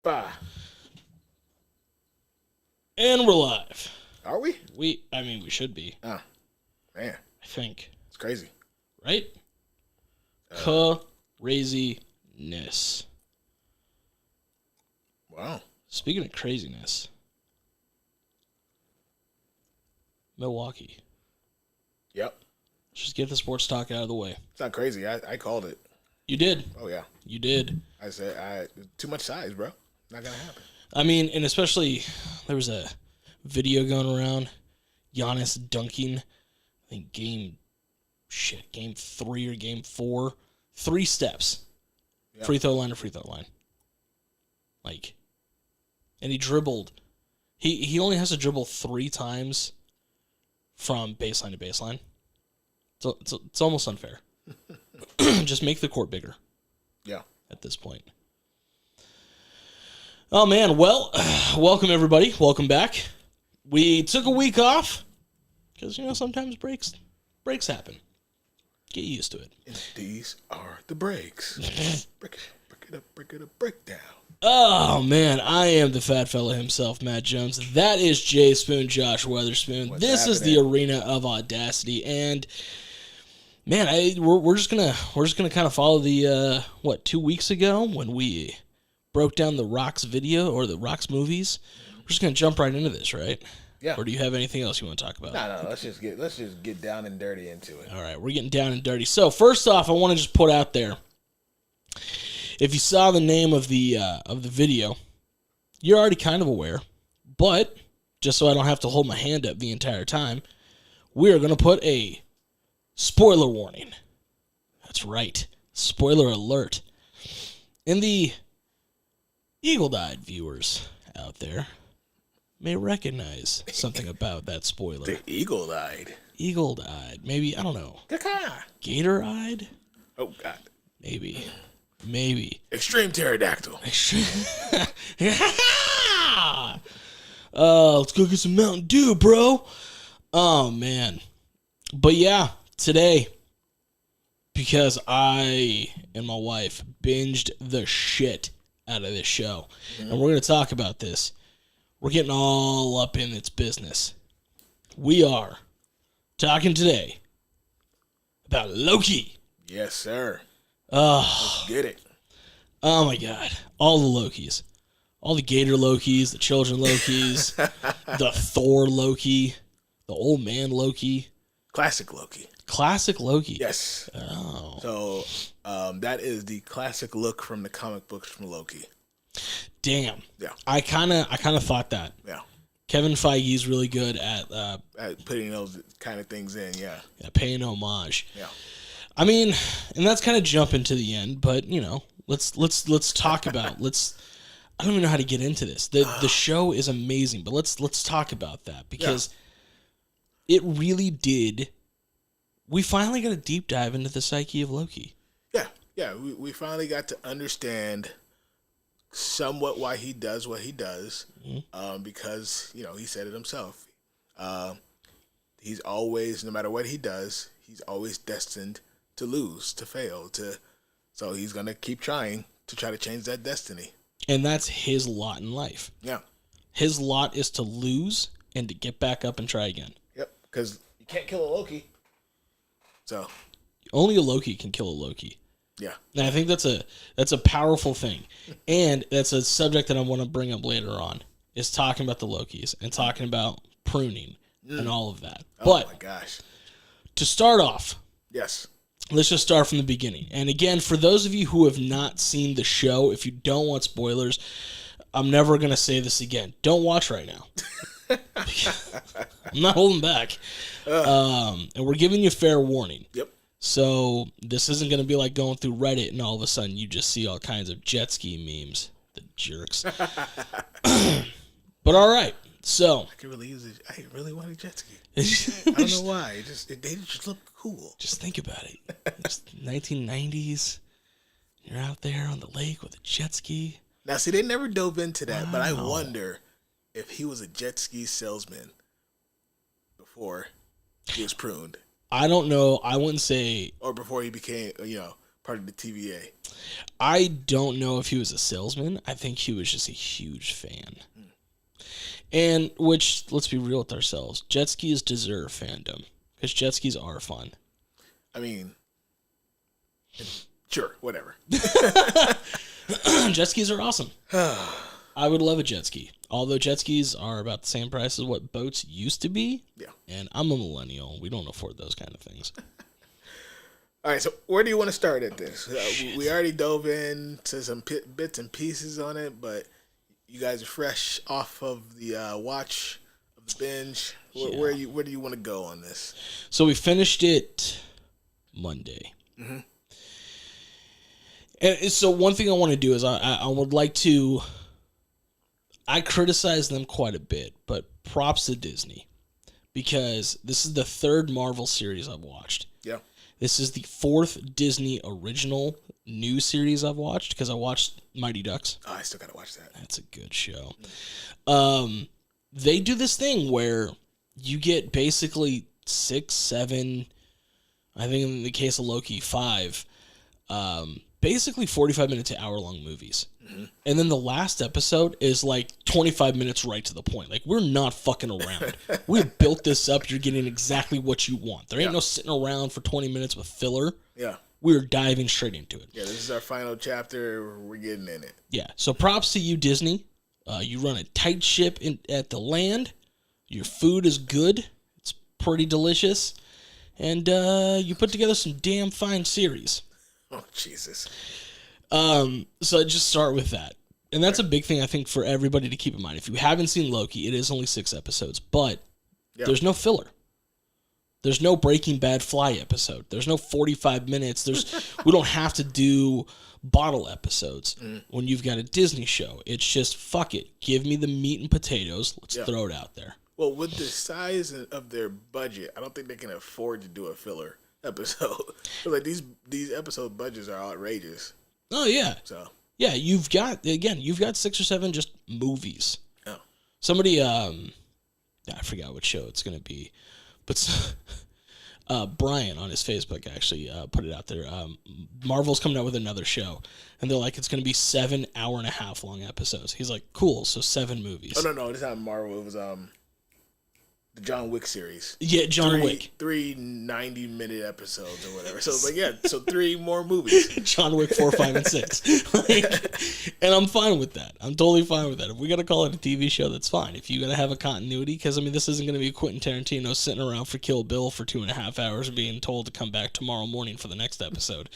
Bah. And we're live. Are we? We should be. Oh, man. I think. It's crazy. Right? Craziness. Wow. Speaking of craziness, Milwaukee. Yep. Let's just get the sports talk out of the way. It's not crazy. I called it. You did. Oh, yeah. You did. I said, too much size, bro. Not going to happen. I mean, and especially, there was a video going around. Giannis dunking, I think game 3 or game 4. 3 steps. Yep. Free throw line to free throw line. And he dribbled. He only has to dribble 3 times from baseline to baseline. So it's almost unfair. Just make the court bigger. Yeah. At this point. Oh, man. Well, welcome, everybody. Welcome back. We took a week off because, sometimes breaks happen. Get used to it. And these are the breaks. break it up, break down. Oh, man. I am the fat fella himself, Matt Jones. That is Jay Spoon, Josh Weatherspoon. This is the arena of Audacity. And, man, we're just gonna kind of follow the, 2 weeks ago when we broke down the Rocks video or the Rocks movies. We're just going to jump right into this, right? Yeah. Or do you have anything else you want to talk about? No. Let's just get down and dirty into it. All right, we're getting down and dirty. So first off, I want to just put out there, if you saw the name of the video, you're already kind of aware. But just so I don't have to hold my hand up the entire time, we are going to put a spoiler warning. That's right, spoiler alert. And the eagle-eyed viewers out there may recognize something about that spoiler. The eagle-eyed. Eagle-eyed. Maybe, I don't know. Gator-eyed? Oh, God. Maybe. Extreme pterodactyl. Let's go get some Mountain Dew, bro. Oh, man. But yeah, today, because I and my wife binged the shit out of this show, and we're going to talk about this. We're getting all up in its business. We are talking today about Loki. Yes, sir. Oh, let's get it. Oh, my God. All the Lokis. All the Gator Lokis, the children Lokis, the Thor Loki, the old man Loki. Classic Loki. Classic Loki. Yes. Oh. So that is the classic look from the comic books from Loki. Damn. Yeah. I kind of thought that. Yeah. Kevin Feige's really good at putting those kind of things in. Yeah. Paying homage. Yeah. I mean, and that's kind of jumping to the end, but let's talk about I don't even know how to get into this. The show is amazing, but let's talk about that because it really did. We finally got a deep dive into the psyche of Loki. Yeah. We finally got to understand somewhat why he does what he does, because he said it himself. He's always, no matter what he does, he's always destined to lose, to fail, so he's gonna keep trying to change that destiny. And that's his lot in life. Yeah, his lot is to lose and to get back up and try again. Yep, because you can't kill a Loki. So only a Loki can kill a Loki. Yeah. And I think that's a powerful thing. And that's a subject that I want to bring up later on, is talking about the Lokis and talking about pruning and all of that. Oh my gosh. To start off, yes, let's just start from the beginning. And again, for those of you who have not seen the show, if you don't want spoilers, I'm never going to say this again. Don't watch right now. I'm not holding back. And we're giving you fair warning. Yep. So this isn't going to be like going through Reddit and all of a sudden you just see all kinds of jet ski memes. The jerks. But all right. So I could really use it. I really want a jet ski. I don't know why. They just look cool. Just think about it. It's 1990s. You're out there on the lake with a jet ski. Now, see, they never dove into that, but I wonder if he was a jet ski salesman before he was pruned. I don't know. I wouldn't say. Or before he became, part of the TVA? I don't know if he was a salesman. I think he was just a huge fan. And, which, let's be real with ourselves, jet skis deserve fandom. Because jet skis are fun. I mean, sure, whatever. Jet skis are awesome. I would love a jet ski. Although jet skis are about the same price as what boats used to be. Yeah. And I'm a millennial. We don't afford those kind of things. All right, so where do you want to start at this? We already dove into some bits and pieces on it, but you guys are fresh off of the watch of the binge. Where do you want to go on this? So we finished it Monday. Mm-hmm. And so one thing I want to do is I would like to... I criticize them quite a bit, but props to Disney. Because this is the third Marvel series I've watched. Yeah. This is the fourth Disney original new series I've watched, because I watched Mighty Ducks. Oh, I still got to watch that. That's a good show. They do this thing where you get basically 6, 7, I think in the case of Loki, 5, basically 45-minute to hour-long movies. Mm-hmm. And then the last episode is like 25 minutes right to the point. Like, we're not fucking around. We built this up. You're getting exactly what you want. There ain't no sitting around for 20 minutes with filler. Yeah. We're diving straight into it. Yeah, this is our final chapter. We're getting in it. Yeah. So props to you, Disney. You run a tight ship at the land. Your food is good. It's pretty delicious. And you put together some damn fine series. Oh, Jesus. So I just start with that. And that's a big thing, I think, for everybody to keep in mind. If you haven't seen Loki, it is only 6 episodes, but there's no filler. There's no Breaking Bad Fly episode. There's no 45 minutes. We don't have to do bottle episodes when you've got a Disney show. It's just, fuck it. Give me the meat and potatoes. Let's throw it out there. Well, with the size of their budget, I don't think they can afford to do a filler episode. Like these episode budgets are outrageous. Oh yeah. So yeah, you've got 6 or 7 just movies. Oh. Somebody I forgot what show it's gonna be, but Brian on his Facebook actually put it out there. Marvel's coming out with another show, and they're like, it's gonna be 7 hour-and-a-half long episodes. He's like, cool, so 7 movies. Oh no, it's not Marvel. It was the John Wick series. Yeah, John Wick. 3 90-minute episodes or whatever. So it's like, so 3 more movies. John Wick 4, 5, and 6. And I'm fine with that. I'm totally fine with that. If we got to call it a TV show, that's fine. If you got to have a continuity, because, I mean, this isn't going to be Quentin Tarantino sitting around for Kill Bill for 2.5 hours being told to come back tomorrow morning for the next episode.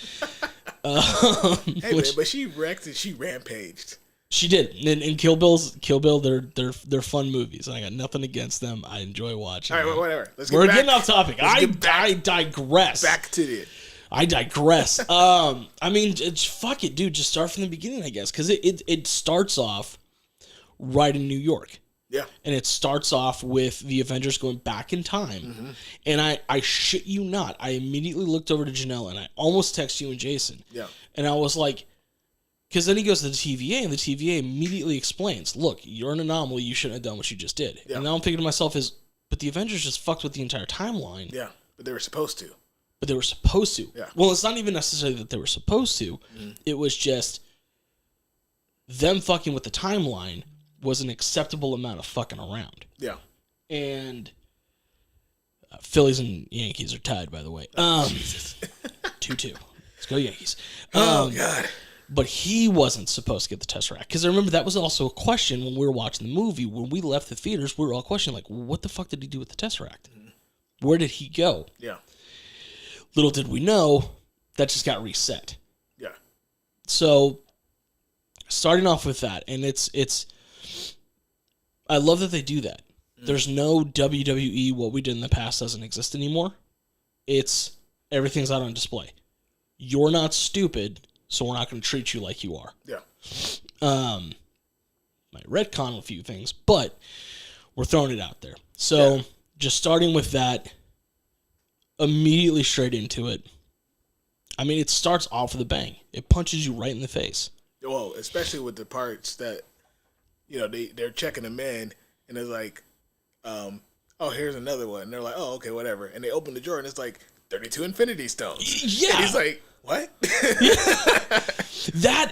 Hey, man, but she wrecked it. She rampaged. She did. And Kill Bill, they're fun movies. I got nothing against them. I enjoy watching them. All right, whatever. We're getting off topic. I digress. Back to it. I digress. I mean, fuck it, dude. Just start from the beginning, I guess, because it starts off right in New York. Yeah. And it starts off with the Avengers going back in time. Mm-hmm. And I shit you not, I immediately looked over to Janelle and I almost texted you and Jason. Yeah. And I was like, because then he goes to the TVA, and the TVA immediately explains, look, you're an anomaly, you shouldn't have done what you just did. Yeah. And now I'm thinking to myself but the Avengers just fucked with the entire timeline. Yeah, but they were supposed to. Yeah. Well, it's not even necessarily that they were supposed to. Mm-hmm. It was just them fucking with the timeline was an acceptable amount of fucking around. Yeah. And Phillies and Yankees are tied, by the way. 2-2. Let's go Yankees. Oh, God. But he wasn't supposed to get the Tesseract. Because I remember that was also a question when we were watching the movie. When we left the theaters, we were all questioning, like, what the fuck did he do with the Tesseract? Mm-hmm. Where did he go? Yeah. Little did we know, that just got reset. Yeah. So, starting off with that, and it's I love that they do that. Mm-hmm. There's no WWE, what we did in the past doesn't exist anymore. It's, everything's out on display. You're not stupid, so we're not going to treat you like you are. Yeah. Might retcon a few things, but we're throwing it out there. So, just starting with that, immediately straight into it. I mean, it starts off with a bang. It punches you right in the face. Well, especially with the parts that, they're checking them in, and it's like, oh, here's another one. And they're like, oh, okay, whatever. And they open the drawer, and it's like 32 Infinity Stones. Yeah. And he's like, What? That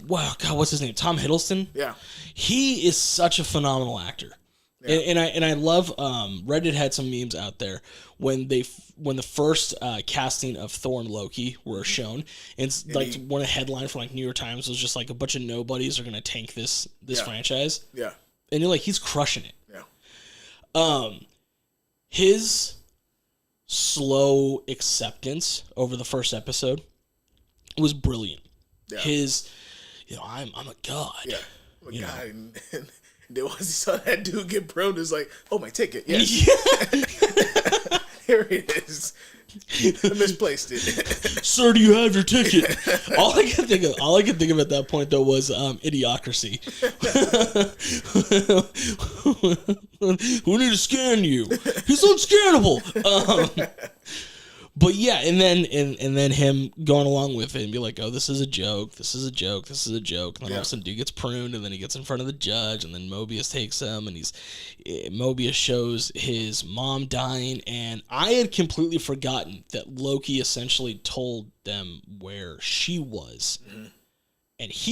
wow, God, what's his name? Tom Hiddleston. Yeah. He is such a phenomenal actor. Yeah. And I love Reddit had some memes out there when the first casting of Thor and Loki were shown, and like one of the headlines from like New York Times was just like a bunch of nobodies are gonna tank this franchise. Yeah. And you're like, he's crushing it. Yeah. His slow acceptance over the first episode was brilliant. Yeah. His, I'm a god. Yeah. I'm a god. And then once he saw that dude get pruned, it's like, oh, my ticket. Yes. Here it is. I misplaced it. Sir, do you have your ticket? All I could think of at that point though was Idiocracy. We need to scan you. He's unscannable. But yeah, and then him going along with it and be like, oh, this is a joke, this is a joke, this is a joke. And then all of a sudden dude gets pruned, and then he gets in front of the judge, and then Mobius takes him, and Mobius shows his mom dying, and I had completely forgotten that Loki essentially told them where she was. Mm-hmm. And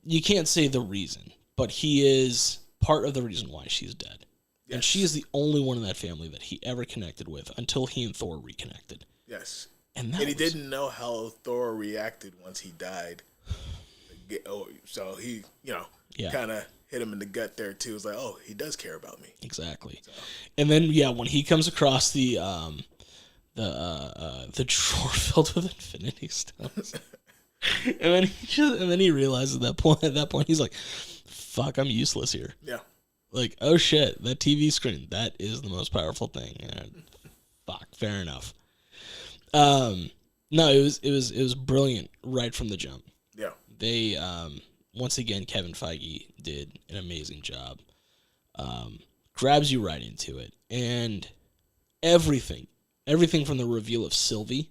you can't say the reason, but he is part of the reason why she's dead. Yes. And she is the only one in that family that he ever connected with until he and Thor reconnected. Yes. And he didn't know how Thor reacted once he died. So he, kind of hit him in the gut there too. It's like, oh, he does care about me. Exactly. So. And then, when he comes across the drawer filled with Infinity Stones, and then he realizes at that point he's like, fuck, I'm useless here. Yeah. Like, oh shit, that TV screen, that is the most powerful thing. Fuck, fair enough. No, it was brilliant right from the jump. Yeah. They once again, Kevin Feige did an amazing job. Grabs you right into it, and everything from the reveal of Sylvie.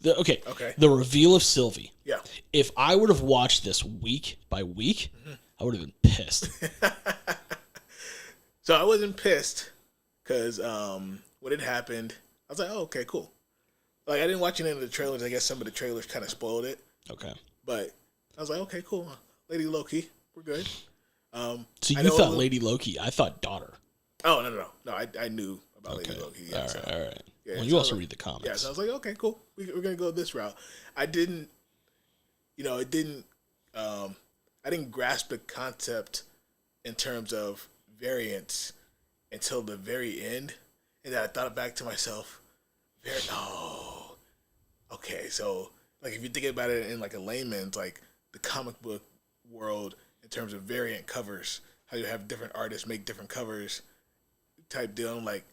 The reveal of Sylvie. Yeah. If I would have watched this week by week, I would have been pissed. So I wasn't pissed because when it happened, I was like, oh, okay, cool. Like, I didn't watch any of the trailers. I guess some of the trailers kind of spoiled it. Okay. But I was like, okay, cool. Lady Loki, we're good. So you thought Lady Loki. I thought daughter. Oh, no. I knew about Lady Loki. Yeah, all right. Yeah, well, you also read the comics. Yeah, so I was like, okay, cool. We're going to go this route. I didn't grasp the concept in terms of variants until the very end, and then I thought back to myself. Okay, so like if you think about it in like a layman's, like the comic book world in terms of variant covers, how you have different artists make different covers, type deal. I'm like,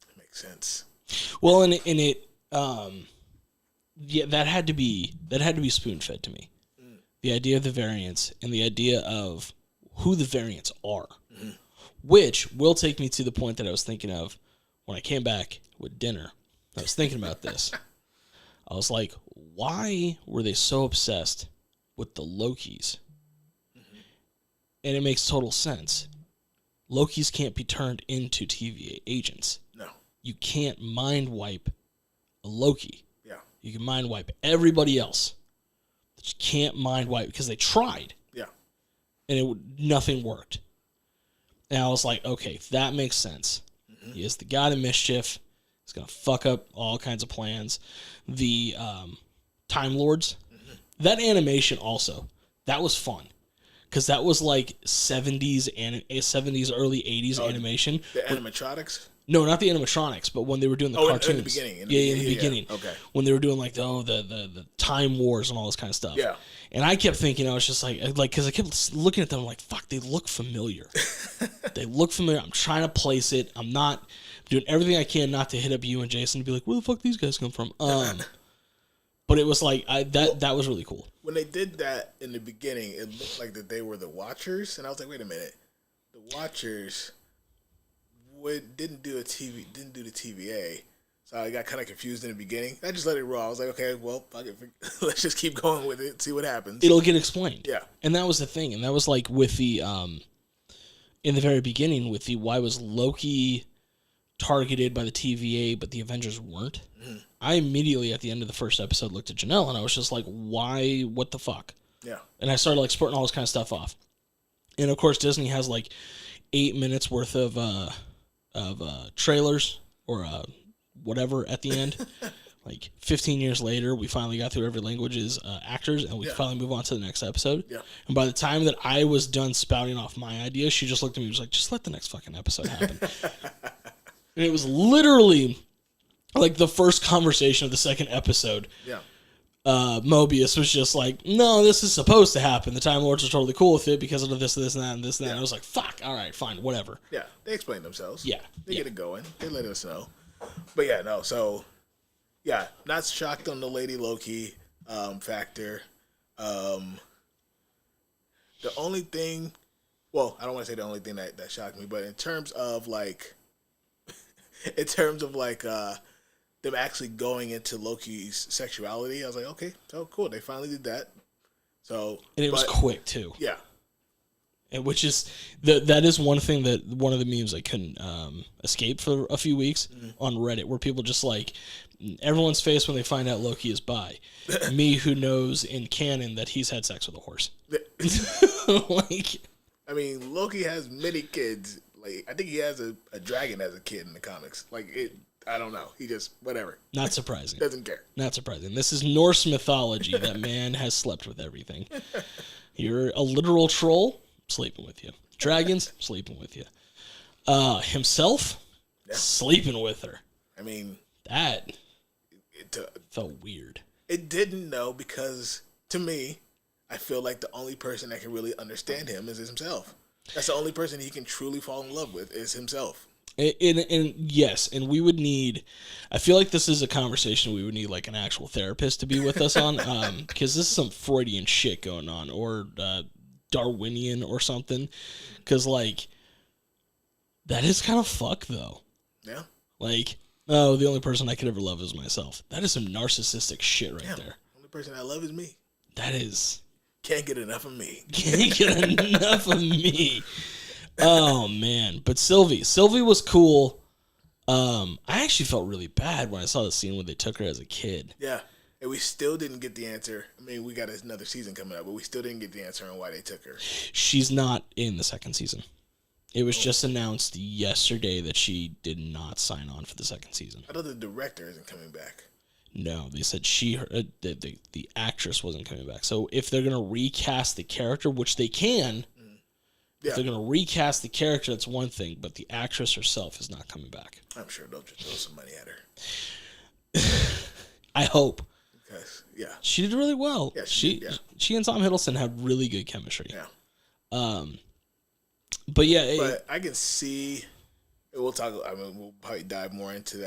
it makes sense. Well, and it that had to be spoon fed to me. The idea of the variants and the idea of who the variants are, which will take me to the point that I was thinking of when I came back with dinner. I was thinking about this. I was like, why were they so obsessed with the Lokis? And it makes total sense. Lokis can't be turned into TVA agents. No. You can't mind wipe a Loki. Yeah. You can mind wipe everybody else. But you can't mind wipe because they tried. Yeah. And nothing worked. And I was like, okay, that makes sense. He is the god of mischief. He's going to fuck up all kinds of plans. The Time Lords, that animation also, that was fun. Because that was like 70s, early 80s animation. The animatronics? No, not the animatronics, but when they were doing the cartoons. In the beginning. In the beginning. Yeah. Okay. When they were doing like the Time Wars and all this kind of stuff. Yeah. And I kept thinking, I was just like, because I kept looking at them like, fuck, they look familiar. They look familiar. I'm trying to place it. I'm not doing everything I can not to hit up you and Jason to be like, where the fuck these guys come from? But it was like, that was really cool. When they did that in the beginning, it looked like that they were the Watchers, and I was like, wait a minute, the Watchers didn't do the TVA. So I got kind of confused in the beginning. I just let it roll. I was like, okay, well, let's just keep going with it, see what happens. It'll get explained. Yeah. And that was the thing. And that was like with the, in the very beginning, with the, why was Loki targeted by the TVA, but the Avengers weren't? I immediately at the end of the first episode looked at Janelle and I was just like, why? What the fuck? Yeah. And I started like spurting all this kind of stuff off. And of course, Disney has like 8 minutes worth of trailers or whatever at the end. Like 15 years later, we finally got through every language's actors, and we finally move on to the next episode. Yeah. And by the time that I was done spouting off my idea, she just looked at me and was like, just let the next fucking episode happen. And it was literally like the first conversation of the second episode. Yeah. Mobius was just like, no, this is supposed to happen. The Time Lords are totally cool with it because of this, and that, and this, and that. And I was like, fuck, all right, fine, whatever. Yeah, they explain themselves. Yeah. They get it going. They let us know. But yeah, no, so, yeah, not shocked on the Lady Loki factor. The only thing, well, I don't want to say the only thing that shocked me, but in terms of like, them actually going into Loki's sexuality, I was like, okay, so cool. They finally did that. So, and it was quick too. Yeah. And which is that is one thing that one of the memes I couldn't escape for a few weeks on Reddit, where people just like everyone's face when they find out Loki is bi. Me, who knows in canon that he's had sex with a horse. Like, I mean, Loki has many kids. Like, I think he has a dragon as a kid in the comics. Like, I don't know. He just, whatever. Not surprising. Doesn't care. Not surprising. This is Norse mythology that man has slept with everything. You're a literal troll, sleeping with you. Dragons, sleeping with you. Himself, sleeping with her. I mean, that felt weird. It didn't, though, because to me, I feel like the only person that can really understand him is himself. That's the only person he can truly fall in love with is himself. And yes, and we would need, I feel like this is a conversation we would need like an actual therapist to be with us on, because this is some Freudian shit going on, or Darwinian or something, because like, that is kind of fucked though. Yeah. Like, oh, the only person I could ever love is myself. That is some narcissistic shit right there. The only person I love is me. That is. Can't get enough of me. Can't get enough of me. Oh man, but Sylvie was cool. I actually felt really bad when I saw the scene where they took her as a kid. Yeah, and we still didn't get the answer. I mean, we got another season coming up, but we still didn't get the answer on why they took her. She's not in the second season. It was just announced yesterday that she did not sign on for the second season. I thought the director isn't coming back. No, they said the actress wasn't coming back. So if they're gonna recast the character, which they can. If they're going to recast the character, that's one thing, but the actress herself is not coming back. I'm sure they'll just throw some money at her. I hope. Because, yeah. She did really well. Yeah, she and Tom Hiddleston had really good chemistry. Yeah. But yeah. But I can see, we'll probably dive more into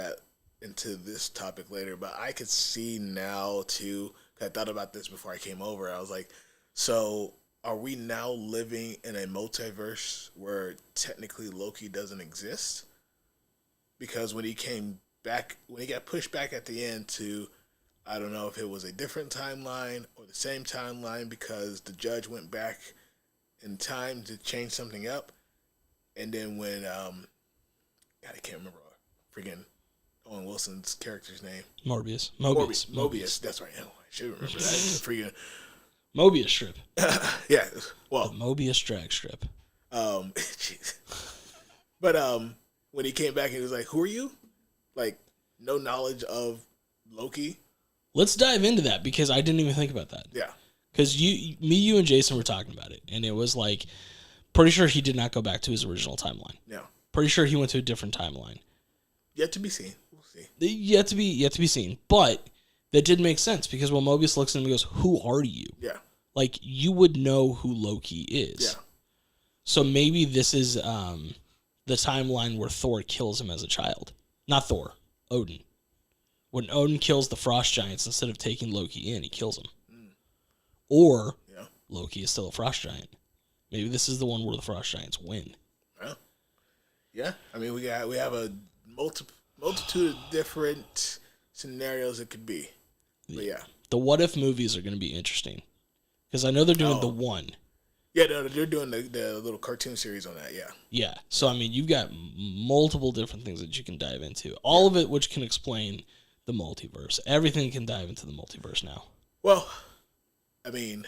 this topic later, but I could see now too, I thought about this before I came over. I was like, so are we now living in a multiverse where technically Loki doesn't exist? Because when he got pushed back at the end to, I don't know if it was a different timeline or the same timeline because the judge went back in time to change something up. And then when, God, I can't remember freaking Owen Wilson's character's name. Mobius. That's right. Oh, I should remember that. Freaking Mobius strip. Yeah. Well, the Mobius drag strip. Jeez. But when he came back and he was like, "Who are you?" Like, no knowledge of Loki. Let's dive into that because I didn't even think about that. Yeah. Because you and Jason were talking about it, and it was like, pretty sure he did not go back to his original timeline. Yeah. Pretty sure he went to a different timeline. Yet to be seen. We'll see. Yet to be seen. But that did make sense because when Mobius looks at him and goes, "Who are you?" Yeah. Like, you would know who Loki is. Yeah. So maybe this is the timeline where Thor kills him as a child. Not Thor, Odin. When Odin kills the Frost Giants, instead of taking Loki in, he kills him. Or Loki is still a Frost Giant. Maybe this is the one where the Frost Giants win. Well, yeah. I mean, we have a multitude of different scenarios it could be. But yeah. The what if movies are going to be interesting. Because I know they're doing the one. Yeah, no, they're doing the little cartoon series on that, yeah. Yeah. So, I mean, you've got multiple different things that you can dive into. All of it which can explain the multiverse. Everything can dive into the multiverse now. Well, I mean,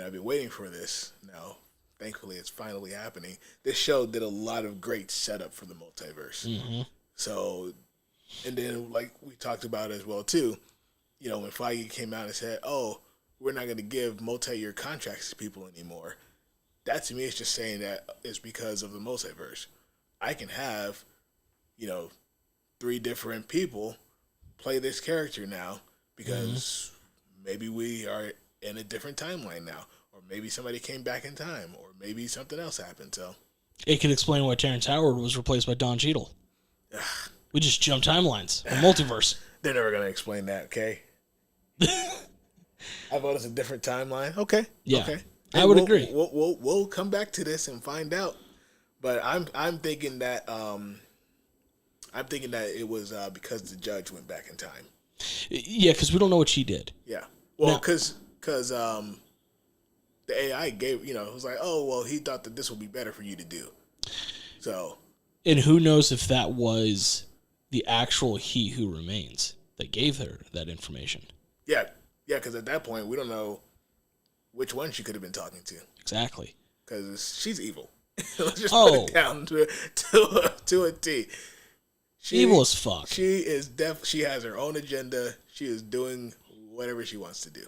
I've been waiting for this now. Thankfully, it's finally happening. This show did a lot of great setup for the multiverse. Mm-hmm. So, and then like we talked about as well too, when Feige came out and said, "Oh, we're not going to give multi-year contracts to people anymore," that to me is just saying that it's because of the multiverse. I can have, 3 different people play this character now because maybe we are in a different timeline now. Or maybe somebody came back in time, or maybe something else happened. So it could explain why Terrence Howard was replaced by Don Cheadle. We just jumped timelines. The multiverse. They're never gonna explain that, okay? I thought it's a different timeline. Okay, yeah, okay. I would agree. We'll come back to this and find out. But I'm thinking that it was because the judge went back in time. Yeah, because we don't know what she did. Yeah, well, because the AI gave, it was like, oh, well, he thought that this would be better for you to do. So. And who knows if that was the actual He Who Remains that gave her that information. Yeah, because at that point, we don't know which one she could have been talking to. Exactly. Because she's evil. Let's just put it down to a T. Evil as fuck. She is she has her own agenda. She is doing whatever she wants to do.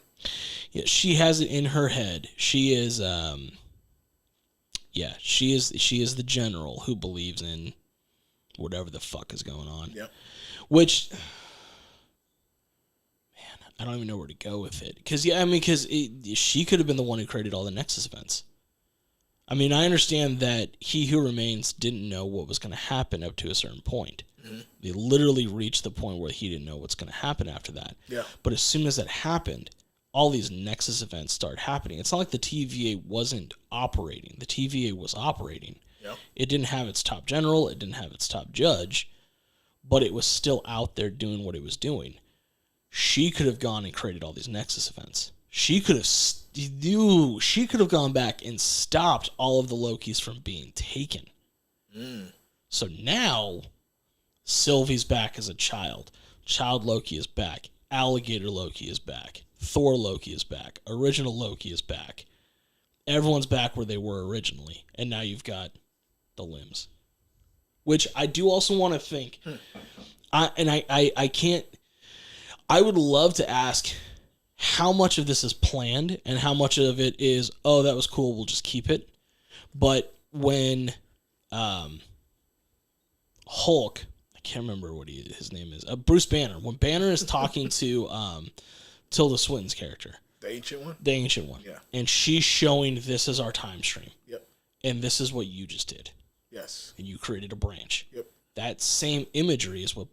Yeah, she has it in her head. She is, she is the general who believes in whatever the fuck is going on. Yeah. Which, man, I don't even know where to go with it. Because she could have been the one who created all the Nexus events. I mean, I understand that He Who Remains didn't know what was going to happen up to a certain point. Mm-hmm. They literally reached the point where he didn't know what's going to happen after that. Yeah. But as soon as that happened, all these Nexus events start happening. It's not like the TVA wasn't operating. The TVA was operating. Yeah. It didn't have its top general. It didn't have its top judge. But it was still out there doing what it was doing. She could have gone and created all these Nexus events. She could have gone back and stopped all of the Lokis from being taken. Mm. So now, Sylvie's back as a child. Child Loki is back. Alligator Loki is back. Thor Loki is back. Original Loki is back. Everyone's back where they were originally. And now you've got the limbs. Which I do also want to think. I can't. I would love to ask how much of this is planned and how much of it is, oh, that was cool, we'll just keep it. But when Hulk, I can't remember what his name is, Bruce Banner, when Banner is talking to Tilda Swinton's character. The ancient one? The ancient one. Yeah. And she's showing this is our time stream. Yep. And this is what you just did. Yes. And you created a branch. Yep. That same imagery is what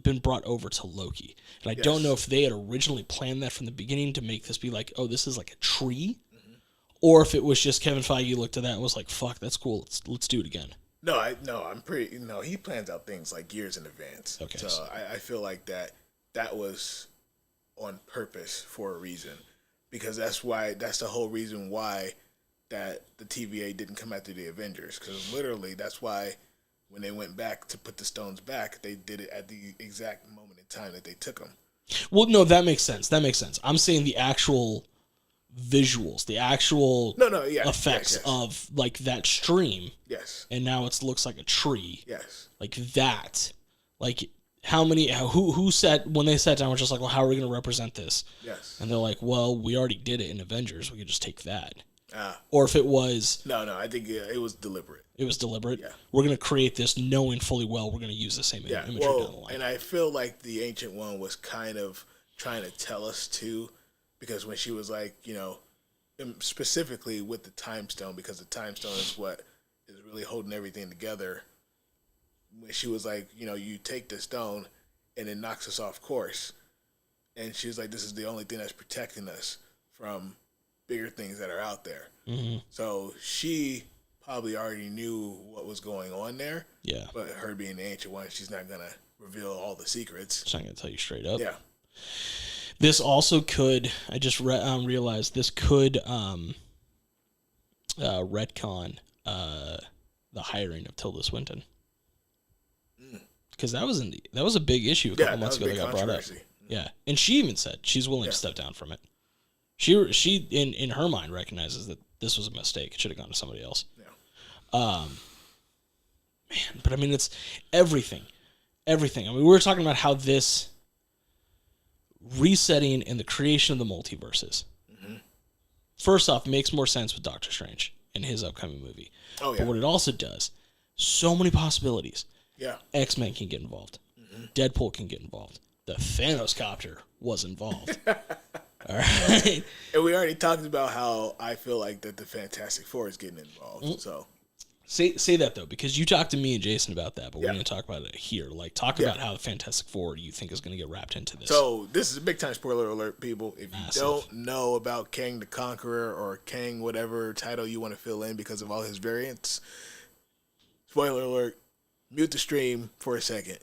been brought over to Loki. And I don't know if they had originally planned that from the beginning to make this be like, oh, this is like a tree. Mm-hmm. Or if it was just Kevin Feige looked at that and was like, fuck, that's cool. Let's do it again. He plans out things like years in advance. Okay. So I feel like that was on purpose for a reason. Because that's the whole reason why that the TVA didn't come after the Avengers. Because literally that's why when they went back to put the stones back, they did it at the exact moment in time that they took them. Well, no, that makes sense. I'm saying the actual visuals, the actual effects of like that stream. Yes. And now it looks like a tree. Yes. Like that. Like who said, when they sat down, was just like, well, how are we going to represent this? Yes. And they're like, well, we already did it in Avengers. We could just take that. Ah. Or if it was... No, I think it was deliberate. It was deliberate? Yeah. We're going to create this knowing fully well we're going to use the same imagery down the line. And I feel like the Ancient One was kind of trying to tell us too, because when she was like, specifically with the Time Stone, because the Time Stone is what is really holding everything together. When she was like, you take the stone and it knocks us off course. And she was like, this is the only thing that's protecting us from bigger things that are out there. Mm-hmm. So she probably already knew what was going on there. Yeah. But her being the Ancient One, she's not going to reveal all the secrets. She's not going to tell you straight up. Yeah. This also could, I just realized, this could retcon the hiring of Tilda Swinton. because that was a big issue a couple months ago that got brought up. Yeah, and she even said she's willing to step down from it. She in her mind recognizes that this was a mistake. It should have gone to somebody else. Yeah. Man, but I mean, it's everything. I mean, we were talking about how this resetting and the creation of the multiverses. Mm-hmm. First off, makes more sense with Doctor Strange in his upcoming movie. Oh yeah. But what it also does, so many possibilities. Yeah. X-Men can get involved. Mm-hmm. Deadpool can get involved. The Thanos copter was involved. All right. And we already talked about how I feel like that the Fantastic Four is getting involved. Mm-hmm. So say that though, because you talked to me and Jason about that, but we're going to talk about it here. Like, talk about how the Fantastic Four you think is going to get wrapped into this. So this is a big time spoiler alert, people. If you don't know about Kang the Conqueror or Kang whatever title you want to fill in because of all his variants, spoiler alert. Mute the stream for a second.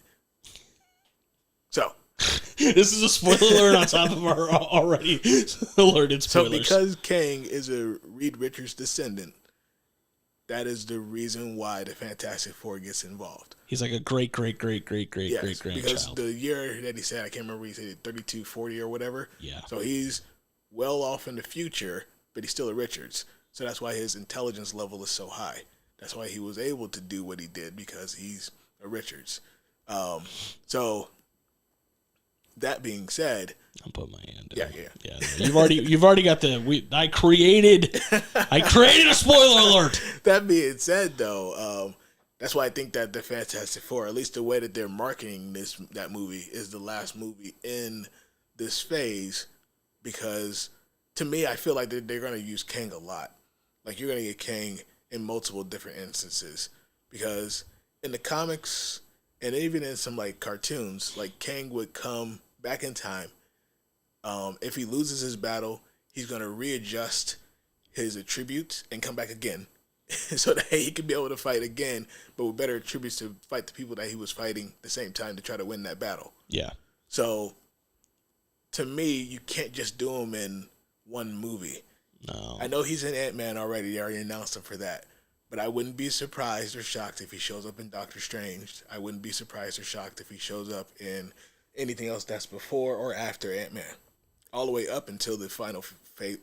So, this is a spoiler alert on top of our already alerted spoilers. So, because Kang is a Reed Richards descendant, that is the reason why the Fantastic Four gets involved. He's like a great grandchild. Because the year that he said, I can't remember, he said 3240 or whatever. Yeah. So he's well off in the future, but he's still a Richards. So that's why his intelligence level is so high. That's why he was able to do what he did, because he's a Richards. So that being said, I'll put my hand in. Yeah. No, you've already got I created a spoiler alert. That being said, though, that's why I think that the Fantastic Four, at least the way that they're marketing that movie, is the last movie in this phase, because to me, I feel like they're going to use Kang a lot. Like, you're going to get Kang in multiple different instances, because in the comics and even in some like cartoons, like Kang would come back in time. If he loses his battle, he's going to readjust his attributes and come back again so that he can be able to fight again, but with better attributes to fight the people that he was fighting the same time to try to win that battle. Yeah. So to me, you can't just do him in one movie. No. I know he's in Ant-Man already. They already announced him for that. But I wouldn't be surprised or shocked if he shows up in Doctor Strange. I wouldn't be surprised or shocked if he shows up in anything else that's before or after Ant-Man. All the way up until the final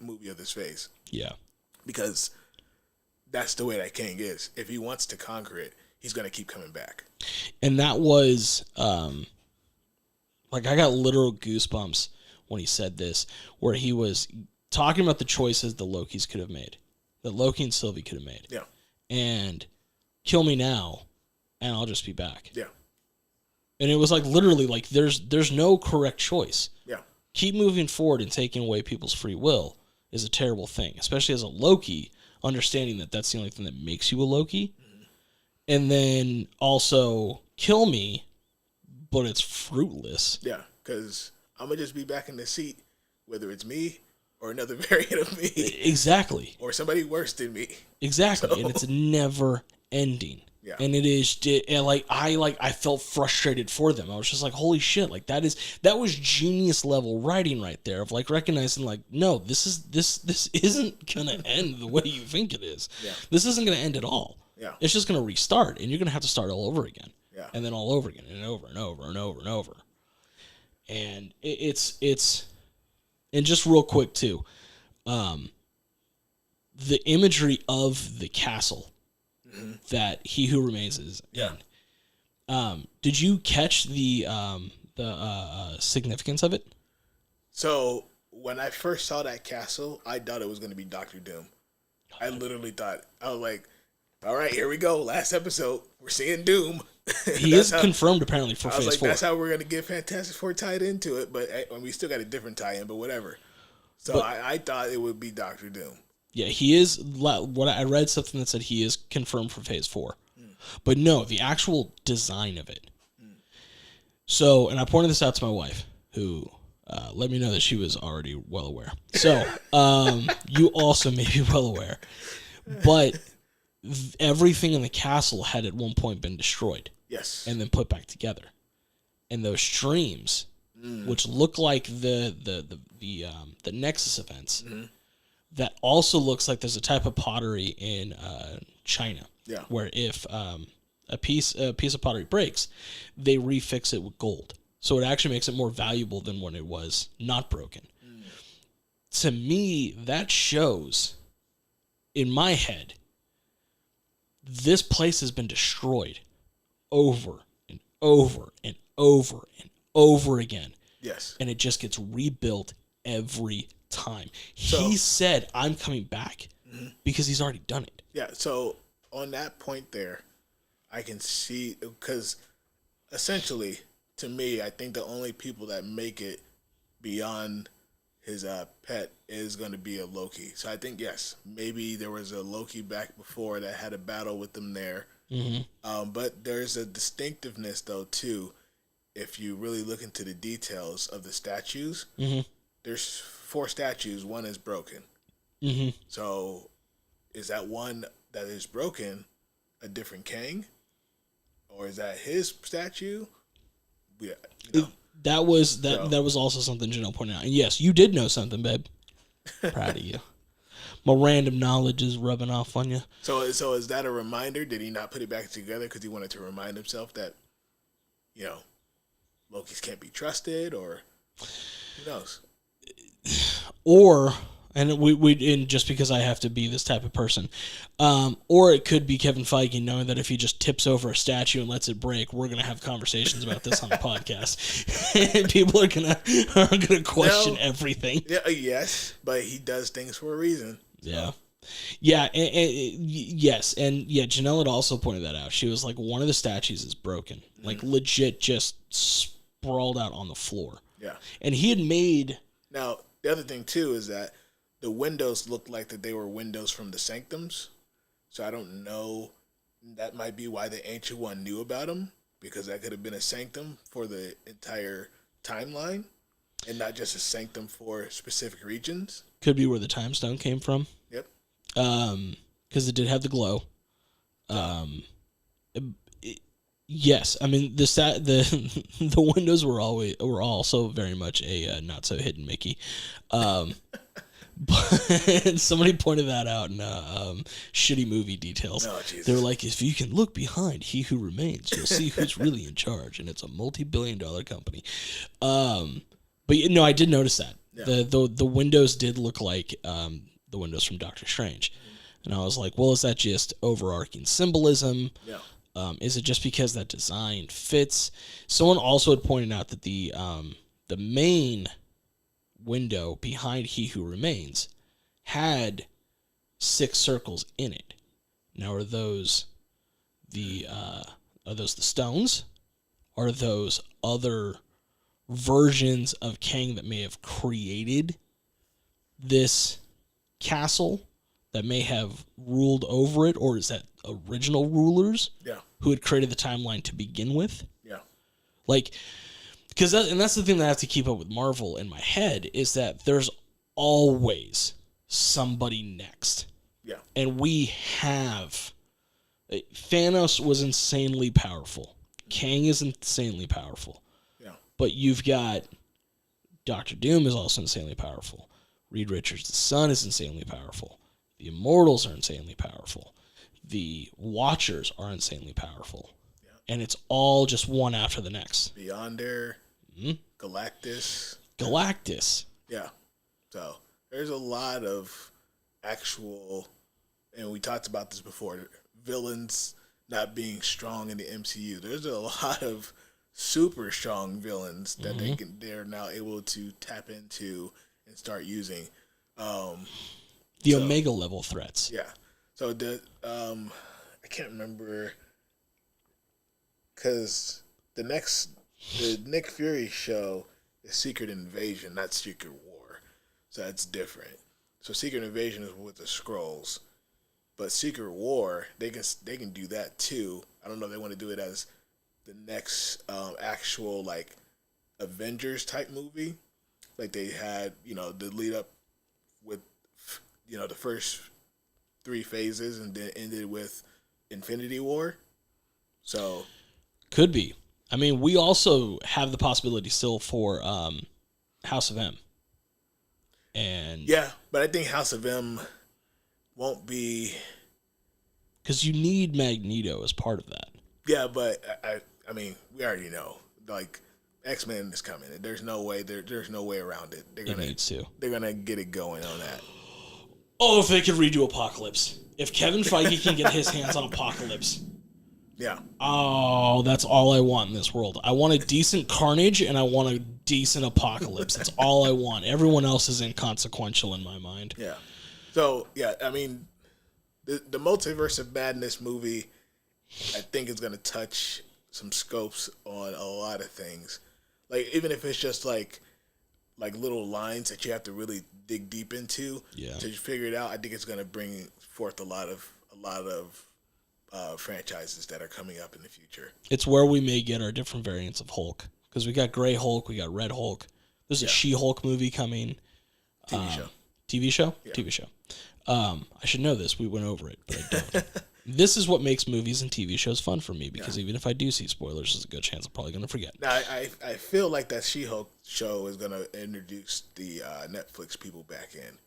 movie of this phase. Yeah. Because that's the way that Kang is. If he wants to conquer it, he's going to keep coming back. And that was, like, I got literal goosebumps when he said this, where he was talking about the choices the Lokis could have made, that Loki and Sylvie could have made. Yeah. And kill me now, and I'll just be back. Yeah. And it was like, literally, like, there's no correct choice. Yeah. Keep moving forward and taking away people's free will is a terrible thing, especially as a Loki, understanding that that's the only thing that makes you a Loki. Mm-hmm. And then also kill me, but it's fruitless. Yeah, because I'm going to just be back in the seat, whether it's me or another variant of me. Exactly. Or somebody worse than me. Exactly. So. And it's never ending. Yeah. And it is, and I felt frustrated for them. I was just like, holy shit, like that was genius level writing right there, of like recognizing, like, no, this isn't gonna end the way you think it is. Yeah. This isn't gonna end at all. Yeah. It's just gonna restart, and you're gonna have to start all over again. Yeah. And then all over again, and over and over and over and over. And it's and just real quick too, the imagery of the castle that He Who Remains is in. Did you catch the significance of it? So when I first saw that castle, I thought it was going to be Doctor Doom. I literally thought, I was like, all right, here we go. Last episode, we're seeing Doom. He is confirmed apparently for Phase 4. That's how we're going to get Fantastic Four tied into it, but we still got a different tie-in, but whatever. So I thought it would be Doctor Doom. Yeah, he is. What I read something that said he is confirmed for Phase 4, but no, the actual design of it. So, and I pointed this out to my wife, who let me know that she was already well aware. So, you also may be well aware, but everything in the castle had at one point been destroyed. Yes, and then put back together, and those streams, which look like the Nexus events. That also looks like there's a type of pottery in China. Yeah. Where if a piece of pottery breaks, they refix it with gold. So it actually makes it more valuable than when it was not broken. To me, that shows, in my head, this place has been destroyed over and over and over and over again. Yes. And it just gets rebuilt every time. He said, I'm coming back because he's already done it. Yeah, so on that point there, I can see, because essentially, to me, I think the only people that make it beyond his pet is going to be a Loki. So I think, yes, maybe there was a Loki back before that had a battle with them there. But there's a distinctiveness, though, too. If you really look into the details of the statues, there's 4 statues. One is broken. So is that one that is broken a different Kang? Or is that his statue? Yeah, That was also something Janelle pointed out. And yes, you did know something, babe. Proud of you. My random knowledge is rubbing off on you. So is that a reminder? Did he not put it back together because he wanted to remind himself that, Lokis can't be trusted, or who knows? Or, and and just because I have to be this type of person, or it could be Kevin Feige knowing that if he just tips over a statue and lets it break, we're gonna have conversations about this on the podcast, and people are gonna question everything. Yeah, yes, but he does things for a reason. So. Yeah. Yeah, yes, and Janelle had also pointed that out. She was like, one of the statues is broken, like legit, just sprawled out on the floor. Yeah, and he had made. Now the other thing too is that the windows looked like that they were windows from the sanctums, so I don't know. That might be why the Ancient One knew about him, because that could have been a sanctum for the entire timeline, and not just a sanctum for specific regions. Could be where the time stone came from. Yep. Because it did have the glow. Yes, I mean the windows were also very much a not so hidden Mickey. But somebody pointed that out in shitty movie details. Oh, Jesus. They were like, if you can look behind He Who Remains, you'll see who's really in charge, and it's a multi-billion-dollar company. But no, I did notice that. Yeah. The windows did look like the windows from Doctor Strange. And I was like, well, is that just overarching symbolism? Yeah. Is it just because that design fits? Someone also had pointed out that the main window behind He Who Remains had 6 circles in it. Now, are those the stones? Are those other versions of Kang that may have created this castle, that may have ruled over it, or is that original rulers who had created the timeline to begin with? Yeah. Like, and that's the thing that I have to keep up with Marvel in my head, is that there's always somebody next. Yeah. And we have... Thanos was insanely powerful. Kang is insanely powerful. Yeah. But you've got... Doctor Doom is also insanely powerful. Reed Richards' son is insanely powerful. The Immortals are insanely powerful. The Watchers are insanely powerful. Yeah. And it's all just one after the next. Beyonder, Galactus. Yeah. So there's a lot of actual, and we talked about this before, villains not being strong in the MCU. There's a lot of super strong villains that they're now able to tap into and start using. The Omega level threats. Yeah. So I can't remember, because the Nick Fury show is Secret Invasion, not Secret War. So that's different. So Secret Invasion is with the Skrulls, but Secret War they can do that too. I don't know if they want to do it as the next actual like Avengers type movie, like they had the lead up with the first 3 phases and then ended with Infinity War. So could be. I mean, we also have the possibility still for House of M. And yeah, but I think House of M won't be, because you need Magneto as part of that. Yeah, but I mean, we already know. Like, X-Men is coming. There's no way. There's no way around it. It needs to. They're gonna get it going on that. Oh, if they could redo Apocalypse. If Kevin Feige can get his hands on Apocalypse. Yeah. Oh, that's all I want in this world. I want a decent Carnage and I want a decent Apocalypse. That's all I want. Everyone else is inconsequential in my mind. Yeah. So, yeah, I mean, the Multiverse of Madness movie, I think, is going to touch some scopes on a lot of things. Like, even if it's just like little lines that you have to really dig deep into to figure it out, I think it's going to bring forth a lot of franchises that are coming up in the future. It's where we may get our different variants of Hulk, because we got Gray Hulk, we got Red Hulk. There's a She-Hulk movie coming. TV show. TV show? Yeah. TV show. I should know this. We went over it, but I don't. This is what makes movies and TV shows fun for me, because even if I do see spoilers, there's a good chance I'm probably going to forget. Now, I feel like that She-Hulk show is going to introduce the Netflix people back in,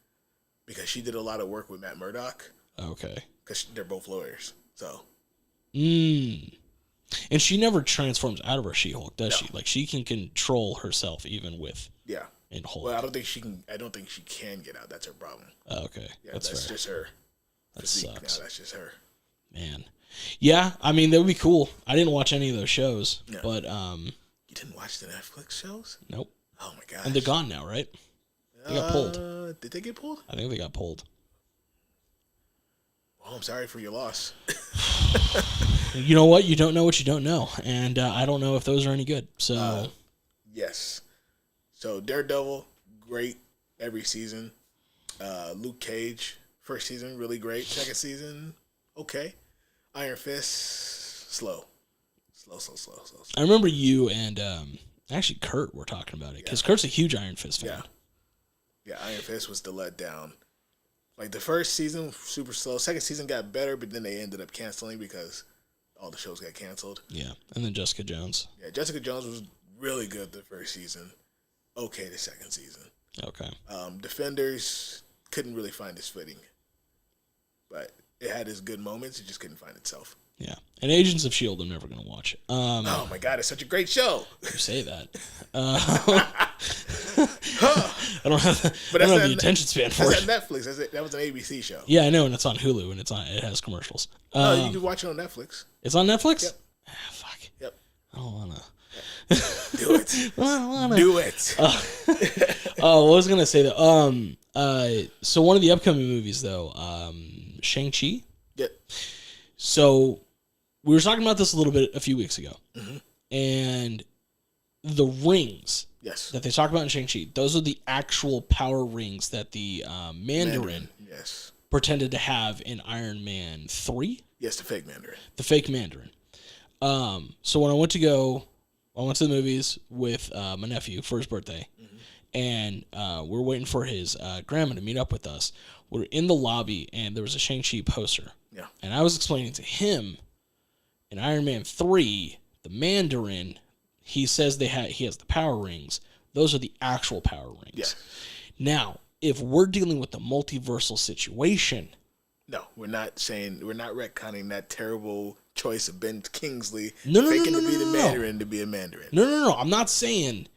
because she did a lot of work with Matt Murdock. Okay. Because they're both lawyers, so. And she never transforms out of her She-Hulk, does she? Like, she can control herself even with in Hulk. Well, I don't think she can get out. That's her problem. Oh, okay. Yeah, that's fair. just her. That physique. sucks. No, that's just her. Man. Yeah, I mean, that would be cool. I didn't watch any of those shows, but You didn't watch the Netflix shows? Nope. Oh my gosh. And they're gone now, right? They got pulled. Did they get pulled? I think they got pulled. Well, I'm sorry for your loss. You know what? You don't know what you don't know, and I don't know if those are any good. So, yes. So Daredevil, great every season. Luke Cage, first season really great. Second season, okay. Iron Fist, slow. I remember you and actually Kurt were talking about it, because Kurt's a huge Iron Fist fan. Yeah. Iron Fist was the letdown. Like, the first season, super slow. Second season got better, but then they ended up canceling because all the shows got canceled. Yeah, and then Jessica Jones. Yeah, Jessica Jones was really good the first season. Okay, the second season. Okay. Defenders couldn't really find its footing. But it had its good moments. It just couldn't find itself. Yeah. And Agents of S.H.I.E.L.D. I'm never going to watch. Oh, my God. It's such a great show. You say that. I don't have the attention span for it. That's on Netflix. That was an ABC show. Yeah, I know, and it's on Hulu, and it has commercials. No, you can watch it on Netflix. It's on Netflix? Yep. Fuck. Yep. I don't want to. Do it. Do it. What was I going to say, though? So one of the upcoming movies, though, Shang-Chi? Yep. So we were talking about this a little bit a few weeks ago. Mm-hmm. And the rings that they talk about in Shang-Chi, those are the actual power rings that the Mandarin pretended to have in Iron Man 3. Yes, the fake Mandarin. The fake Mandarin. So when I went to the movies with my nephew for his birthday, and we're waiting for his grandma to meet up with us. We're in the lobby, and there was a Shang-Chi poster. Yeah. And I was explaining to him, in Iron Man 3, the Mandarin, he says he has the power rings. Those are the actual power rings. Yeah. Now, if we're dealing with the multiversal situation... No, we're not retconning that terrible choice of Ben Kingsley faking to be the Mandarin to be a Mandarin. No. I'm not saying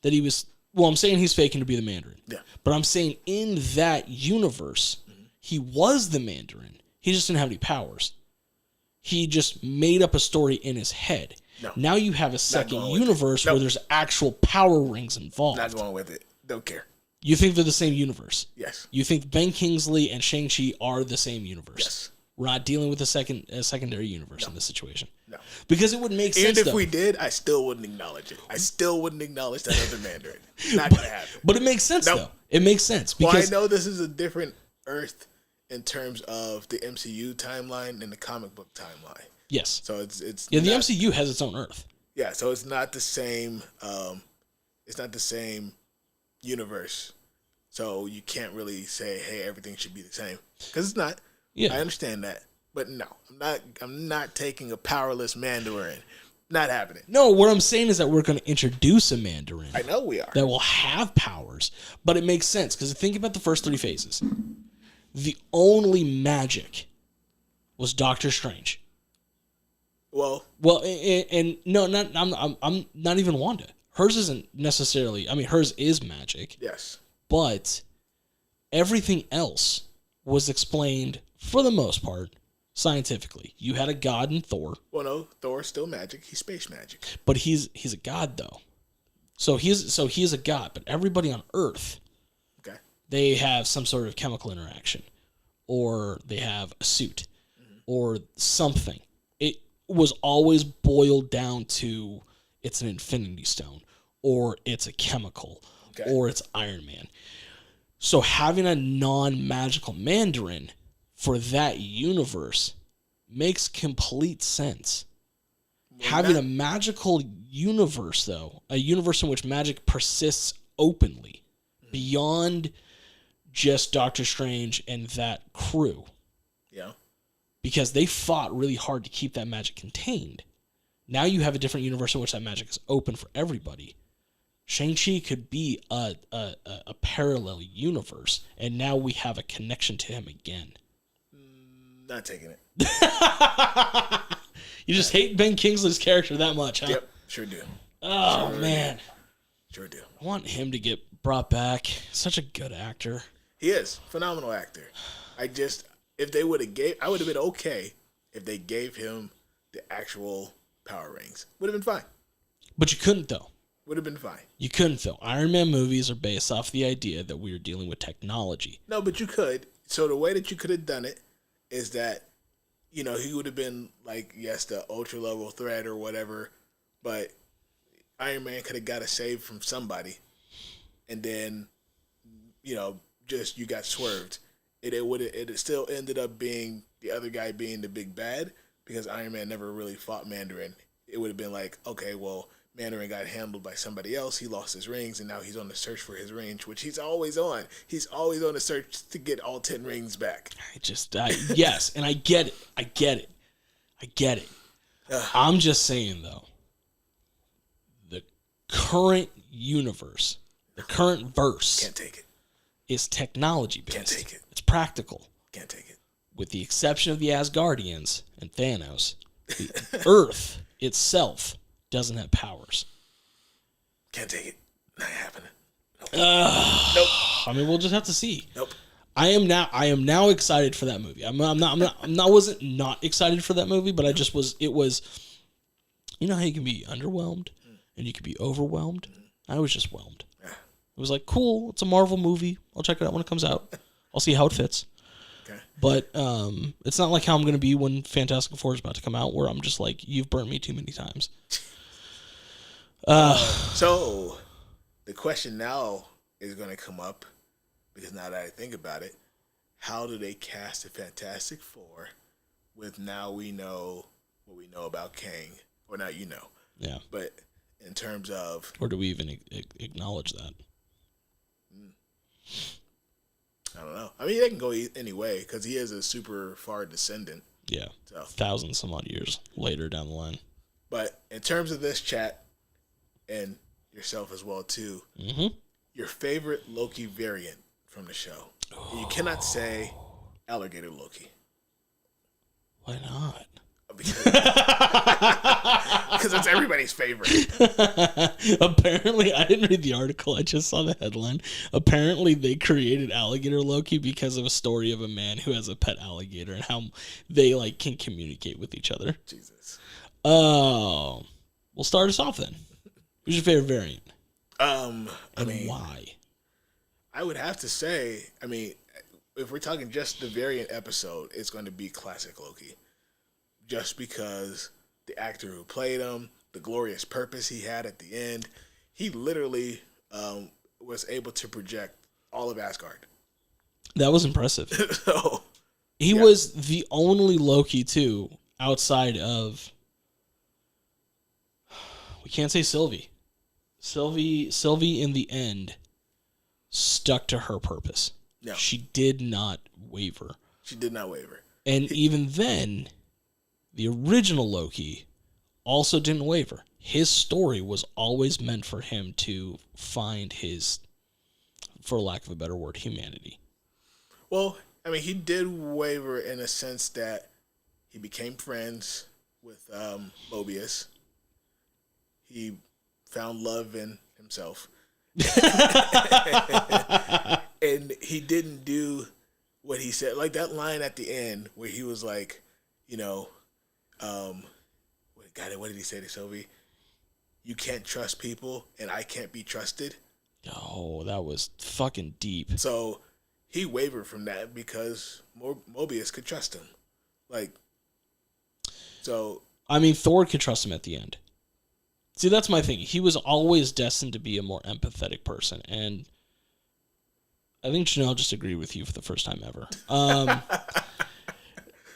that he was... Well, I'm saying he's faking to be the Mandarin. Yeah. But I'm saying in that universe, he was the Mandarin. He just didn't have any powers. He just made up a story in his head. No. Now you have a second universe where there's actual power rings involved. Not going with it. Don't care. You think they're the same universe? Yes. You think Ben Kingsley and Shang-Chi are the same universe? Yes. We're not dealing with a secondary universe in this situation. No. Because it would make sense, And if we did, I still wouldn't acknowledge it. I still wouldn't acknowledge that other Mandarin. Not going to happen. But it makes sense, though. It makes sense. Because I know this is a different Earth in terms of the MCU timeline and the comic book timeline. Yes. So it's the MCU has its own Earth. Yeah, so it's not the same universe. So you can't really say, hey, everything should be the same. Because it's not. Yeah. I understand that. But no, I'm not taking a powerless Mandarin. Not happening. No, what I'm saying is that we're going to introduce a Mandarin. I know we are. That will have powers. But it makes sense, because think about the first 3 phases. The only magic was Doctor Strange. Well, and no, I'm not even Wanda. Hers isn't necessarily. I mean, hers is magic. Yes. But everything else was explained for the most part scientifically. You had a god in Thor. Well, no, Thor's still magic. He's space magic. But he's a god though. So he's a god. But everybody on Earth, okay, they have some sort of chemical interaction, or they have a suit, or something. It was always boiled down to it's an Infinity Stone, or it's a chemical, or it's Iron Man. So having a non-magical Mandarin for that universe makes complete sense. Having a magical universe, though, a universe in which magic persists openly beyond just Doctor Strange and that crew. Yeah. Because they fought really hard to keep that magic contained. Now you have a different universe in which that magic is open for everybody. Shang-Chi could be a parallel universe, and now we have a connection to him again. Not taking it. You just hate Ben Kingsley's character that much, huh? Yep, sure do. Oh, man. Sure do. I want him to get brought back. Such a good actor. He is. Phenomenal actor. If they would have I would have been okay if they gave him the actual power rings. Would have been fine. But you couldn't, though. Would have been fine. You couldn't, though. Iron Man movies are based off the idea that we are dealing with technology. No, but you could. So the way that you could have done it is that, he would have been like, yes, the ultra level threat or whatever, but Iron Man could have got a save from somebody, and then, just you got swerved. It still ended up being the other guy being the big bad because Iron Man never really fought Mandarin. It would have been like, okay, well, Mandarin got handled by somebody else. He lost his rings, and now he's on the search for his rings, which he's always on. He's always on the search to get all 10 rings back. Yes, and I get it. I'm just saying, though, the current universe, the current verse, can't take it. Is technology-based. Can't take it. It's practical. Can't take it. With the exception of the Asgardians and Thanos, the Earth itself doesn't have powers. Can't take it. Not happening. Nope. Nope. I mean, we'll just have to see. Nope. I am now excited for that movie. I wasn't not excited for that movie, but I just was. It was, how you can be underwhelmed and you can be overwhelmed. I was just whelmed. It was like, cool. It's a Marvel movie. I'll check it out when it comes out. I'll see how it fits. Okay. But it's not like how I'm going to be when Fantastic Four is about to come out, where I'm just like, you've burnt me too many times. So the question now is going to come up, because now that I think about it, how do they cast the Fantastic Four with now we know what we know about Kang? Or now you know. Yeah. But in terms of... Or do we even acknowledge that? I don't know. I mean, they can go any way, because he is a super far descendant. Yeah. So. Thousands some odd years later down the line. But in terms of this chat, and yourself as well, too, your favorite Loki variant from the show. Oh. You cannot say alligator Loki. Why not? Because it's everybody's favorite. Apparently, I didn't read the article. I just saw the headline. Apparently, they created alligator Loki because of a story of a man who has a pet alligator and how they can communicate with each other. Jesus. Oh, we'll start us off then. Who's your favorite variant? Why? I would have to say, if we're talking just the variant episode, it's going to be classic Loki. Just because the actor who played him, the glorious purpose he had at the end, he literally was able to project all of Asgard. That was impressive. So, he was the only Loki, too, outside of... We can't say Sylvie. Sylvie, in the end, stuck to her purpose. No. She did not waver. And even then... The original Loki also didn't waver. His story was always meant for him to find his, for lack of a better word, humanity. Well, he did waver in a sense that he became friends with Mobius. He found love in himself. And he didn't do what he said. Like that line at the end where he was like, you know, what did he say to Sylvie? You can't trust people, and I can't be trusted. Oh, that was fucking deep. So he wavered from that because Mobius could trust him. Like, so. I mean, Thor could trust him at the end. See, that's my thing. He was always destined to be a more empathetic person, and I think Janelle just agreed with you for the first time ever.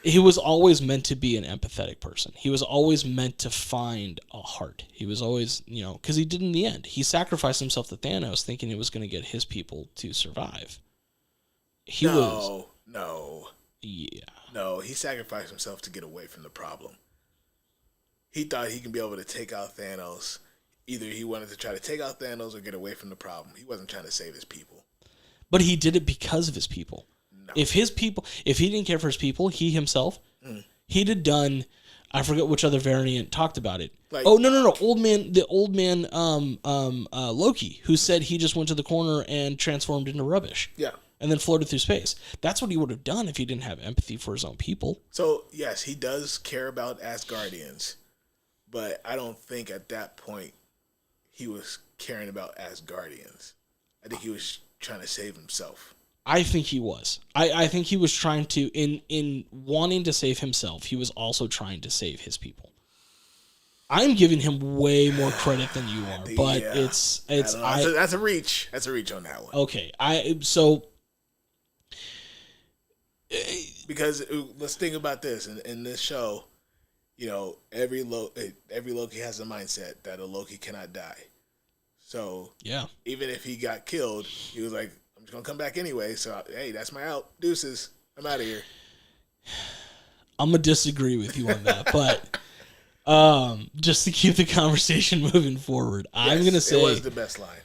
He was always meant to be an empathetic person. He was always meant to find a heart. He was always, because he did in the end. He sacrificed himself to Thanos thinking it was going to get his people to survive. No. Yeah. No, he sacrificed himself to get away from the problem. He thought he can be able to take out Thanos. Either he wanted to try to take out Thanos or get away from the problem. He wasn't trying to save his people. But he did it because of his people. No. If he didn't care for his people, he himself, he'd have done, I forget which other variant talked about it. Like, no. The old man, Loki, who said he just went to the corner and transformed into rubbish. Yeah. And then floated through space. That's what he would have done if he didn't have empathy for his own people. So, yes, he does care about Asgardians. But I don't think at that point he was caring about Asgardians. I think he was trying to save himself. I think he was. I think he was trying to, in wanting to save himself, he was also trying to save his people. I'm giving him way more credit than you are, but yeah. it's that's a reach. That's a reach on that one. Okay, because let's think about this in this show. Every Loki has a mindset that a Loki cannot die. So yeah, even if he got killed, he was like, I'm just gonna come back anyway. So hey, that's my out. Deuces. I'm out of here. I'm gonna disagree with you on that, but just to keep the conversation moving forward, yes, I'm gonna say it was the best line.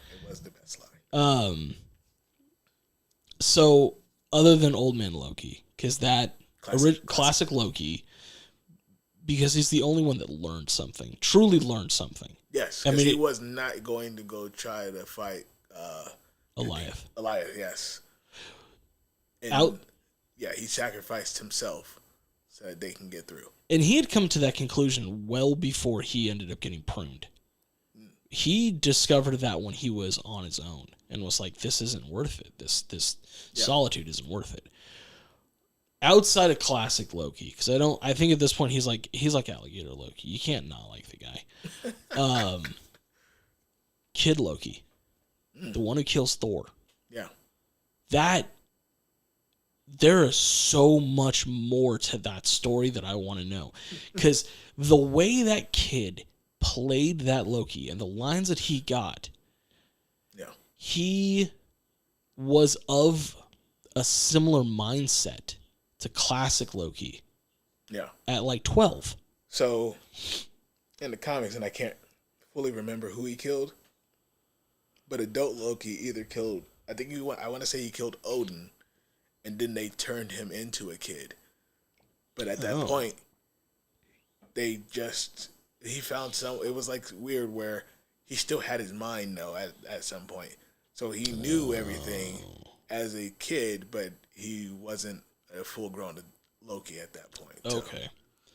So other than Old Man Loki, because that classic Loki. Because he's the only one that learned something, truly learned something. Yes, because he was not going to go try to fight Goliath. Yes. And he sacrificed himself so that they can get through. And he had come to that conclusion well before he ended up getting pruned. He discovered that when he was on his own and was like, this isn't worth it. This solitude isn't worth it. Outside of classic Loki, because I think at this point he's like alligator Loki. You can't not like the guy. Kid Loki, the one who kills Thor. Yeah. There is so much more to that story that I want to know. Because the way that kid played that Loki and the lines that he got, he was of a similar mindset to classic Loki. Yeah. At like 12. So, in the comics, and I can't fully remember who he killed, but adult Loki either killed, I want to say he killed Odin, and then they turned him into a kid. But at that point, he found it was like weird where he still had his mind though at some point. So he knew everything as a kid, but he wasn't a full-grown Loki at that point. So, okay.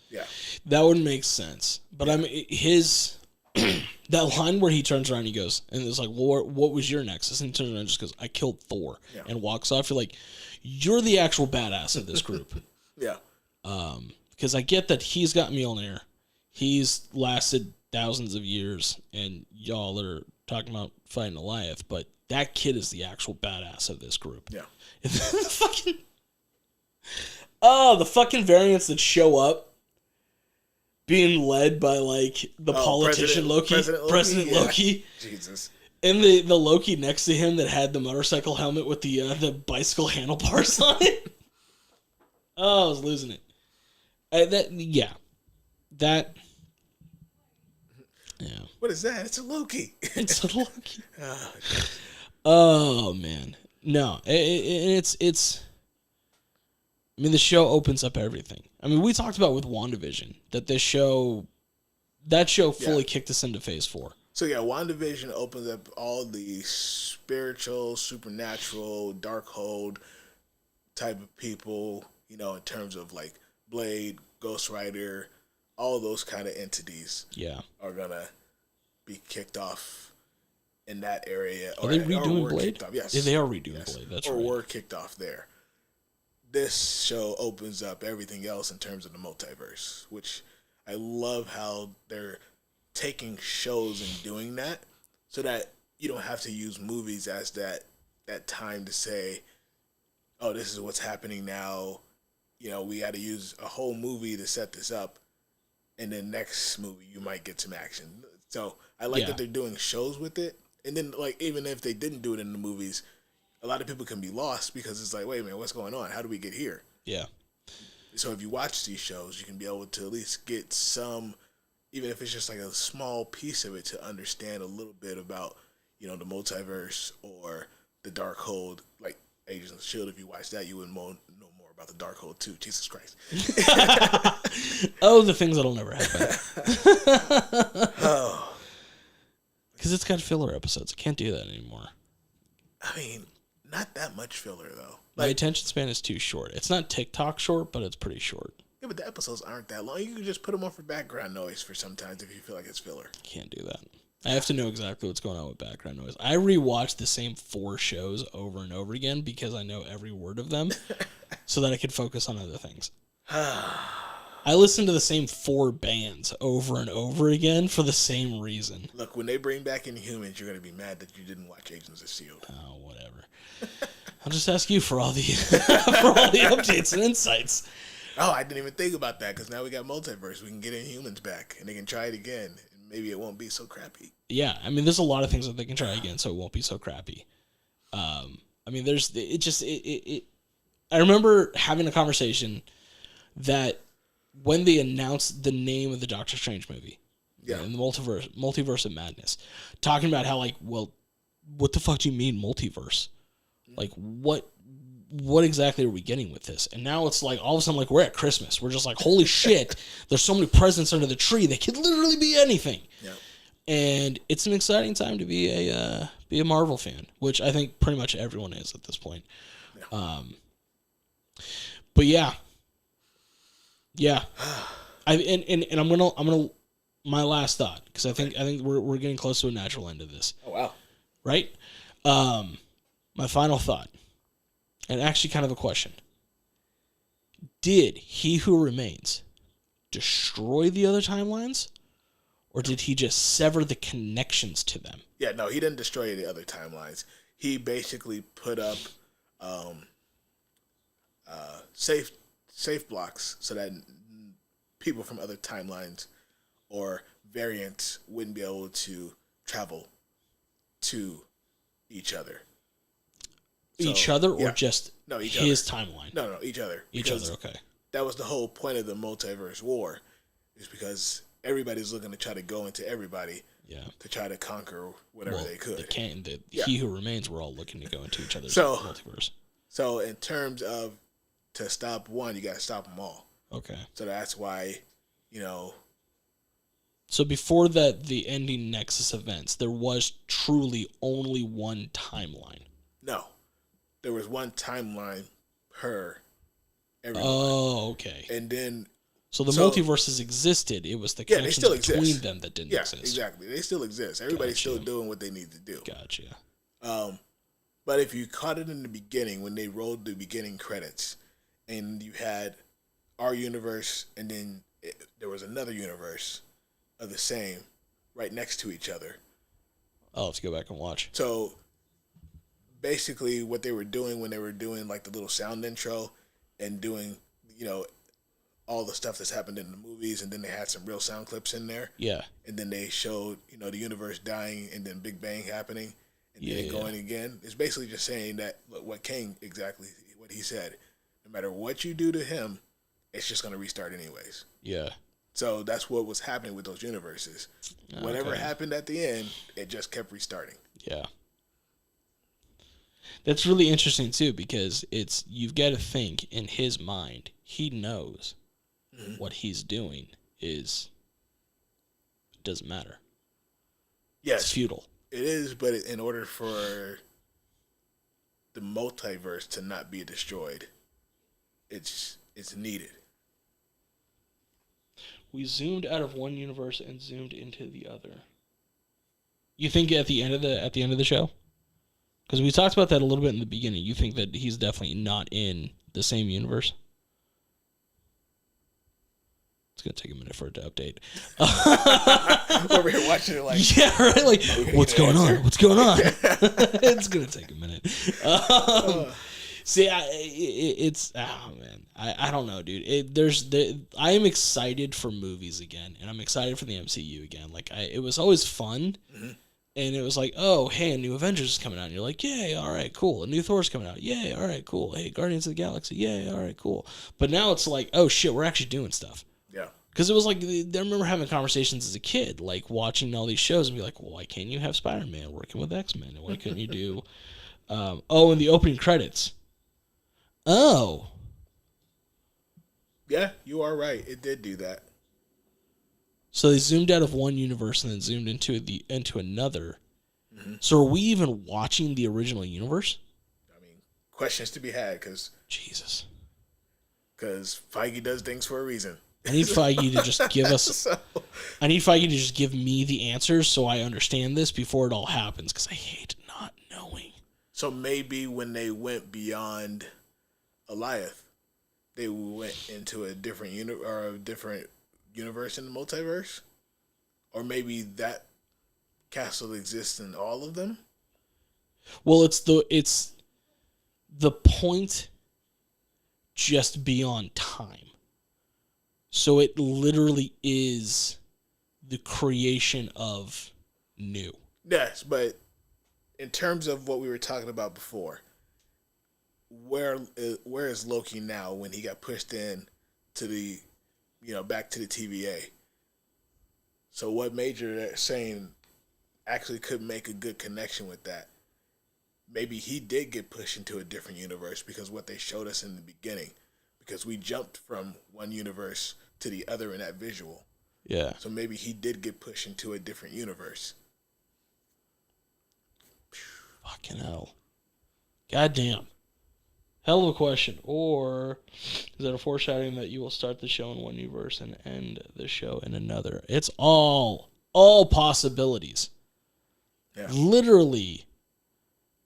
Yeah. That would make sense. But I mean, that line where he turns around and he goes, and it's like, well, what was your nexus? And he turns around and just goes, I killed Thor, and walks off. You're like, you're the actual badass of this group. Yeah. Because I get that he's got Mjolnir. He's lasted thousands of years, and y'all are talking about fighting Goliath, but that kid is the actual badass of this group. Yeah. The fucking variants that show up being led by like the politician President Loki. Jesus. And the Loki next to him that had the motorcycle helmet with the bicycle handlebars on it. Oh, I was losing it. What is that? It's a Loki. It's a Loki. Oh man, no, it's I mean, the show opens up everything. I mean, we talked about with WandaVision that that show fully kicked us into Phase 4. So yeah, WandaVision opens up all the spiritual, supernatural, Darkhold type of people, you know, in terms of like Blade, Ghost Rider, all those kind of entities are gonna be kicked off in that area. Are they redoing Blade? Yes. Yeah, they are redoing Blade. That's right. Or were kicked off there. This show opens up everything else in terms of the multiverse, which I love how they're taking shows and doing that so that you don't have to use movies as that time to say, oh, this is what's happening now. You know, we got to use a whole movie to set this up, and then next movie you might get some action. So I like that they're doing shows with it. And then, like, even if they didn't do it in the movies, a lot of people can be lost because it's like, wait a minute, what's going on? How do we get here? Yeah. So if you watch these shows, you can be able to at least get some, even if it's just like a small piece of it, to understand a little bit about, you know, the multiverse or the Darkhold. Like Agents of S.H.I.E.L.D., if you watch that, you would know more about the Darkhold too. Jesus Christ. Oh, the things that'll never happen. Oh. Because it's got filler episodes. I can't do that anymore. I mean, not that much filler, though. My attention span is too short. It's not TikTok short, but it's pretty short. Yeah, but the episodes aren't that long. You can just put them on for background noise for sometimes if you feel like it's filler. Can't do that. I have to know exactly what's going on with background noise. I rewatch the same 4 shows over and over again because I know every word of them so that I can focus on other things. I listen to the same 4 bands over and over again for the same reason. Look, when they bring back Inhumans, you're going to be mad that you didn't watch Agents of S.H.I.E.L.D. Oh, whatever. I'll just ask you for all the for all the updates and insights. Oh, I didn't even think about that because now we got multiverse. We can get Inhumans back and they can try it again. And maybe it won't be so crappy. Yeah, I mean, there's a lot of things that they can try again, so it won't be so crappy. I mean, I remember having a conversation that when they announced the name of the Doctor Strange movie, in the multiverse of madness, talking about how, like, well, what the fuck do you mean multiverse? Like, what exactly are we getting with this? And now it's like, all of a sudden, like, we're at Christmas. We're just like, holy shit, there's so many presents under the tree. They could literally be anything. Yeah. And it's an exciting time to be a Marvel fan, which I think pretty much everyone is at this point. Yeah. But yeah. And I'm gonna my last thought, because I think we're getting close to a natural end of this. Oh wow. Right? My final thought, and actually kind of a question. Did He Who Remains destroy the other timelines? Or did he just sever the connections to them? Yeah, no, he didn't destroy the other timelines. He basically put up safe blocks so that people from other timelines or variants wouldn't be able to travel to each other. Each other, or just his other. Timeline? No, each other. Each other, okay. That was the whole point of the multiverse war, is because everybody's looking to try to go into everybody to try to conquer whatever they could. He Who Remains, we're all looking to go into each other's multiverse. So in terms of, to stop one, you got to stop them all. Okay. So that's why, So before that, the ending Nexus events, there was truly only one timeline. No. There was one timeline per everyone. Oh, okay. And then... So the multiverses existed. It was the connections between them that didn't exist. Yeah, exactly. They still exist. Everybody's still doing what they need to do. Gotcha. But if you caught it in the beginning, when they rolled the beginning credits, and you had our universe, and then there was another universe of the same right next to each other. I'll have to go back and watch. So basically what they were doing when they were doing like the little sound intro and doing, all the stuff that's happened in the movies, and then they had some real sound clips in there. Yeah. And then they showed, the universe dying and then Big Bang happening and then going again. It's basically just saying that what King, exactly what he said, no matter what you do to him, it's just going to restart anyways. Yeah. So that's what was happening with those universes. Okay. Whatever happened at the end, it just kept restarting. Yeah. That's really interesting too, because you've got to think in his mind, he knows what he's doing doesn't matter. Yes, it's futile. It is, but in order for the multiverse to not be destroyed, it's needed. We zoomed out of one universe and zoomed into the other. You think at the end of the show? Because we talked about that a little bit in the beginning. You think that he's definitely not in the same universe? It's going to take a minute for it to update. Over here watching it like... Yeah, right? Like, what's going on? What's going on? It's going to take a minute. See, it's... Oh, man. I don't know, dude. I am excited for movies again, and I'm excited for the MCU again. Like, it was always fun, and it was like, oh, hey, a new Avengers is coming out, and you're like, yay, all right, cool. A new Thor's coming out, yay, all right, cool. Hey, Guardians of the Galaxy, yay, all right, cool. But now it's like, oh, shit, we're actually doing stuff. Yeah. Because it was like, I remember having conversations as a kid, like watching all these shows and be like, well, why can't you have Spider-Man working with X-Men? And why couldn't you do, in the opening credits. Oh. Yeah, you are right. It did do that. So they zoomed out of one universe and then zoomed into another. Mm-hmm. So are we even watching the original universe? I mean, questions to be had, because... Jesus. Because Feige does things for a reason. I need Feige to just give us... I need Feige to just give me the answers so I understand this before it all happens, because I hate not knowing. So maybe when they went beyond Eliath, they went into a different universe in the multiverse? Or maybe that castle exists in all of them? Well, it's the point just beyond time. So it literally is the creation of new. Yes, but in terms of what we were talking about before, where is Loki now when he got pushed in to the, back to the TVA? So what Major saying actually could make a good connection with that? Maybe he did get pushed into a different universe because what they showed us in the beginning. Because we jumped from one universe to the other in that visual. Yeah. So maybe he did get pushed into a different universe. Fucking hell. Goddamn. Hell of a question. Or is it a foreshadowing that you will start the show in one universe and end the show in another? It's all possibilities. Yeah. Literally.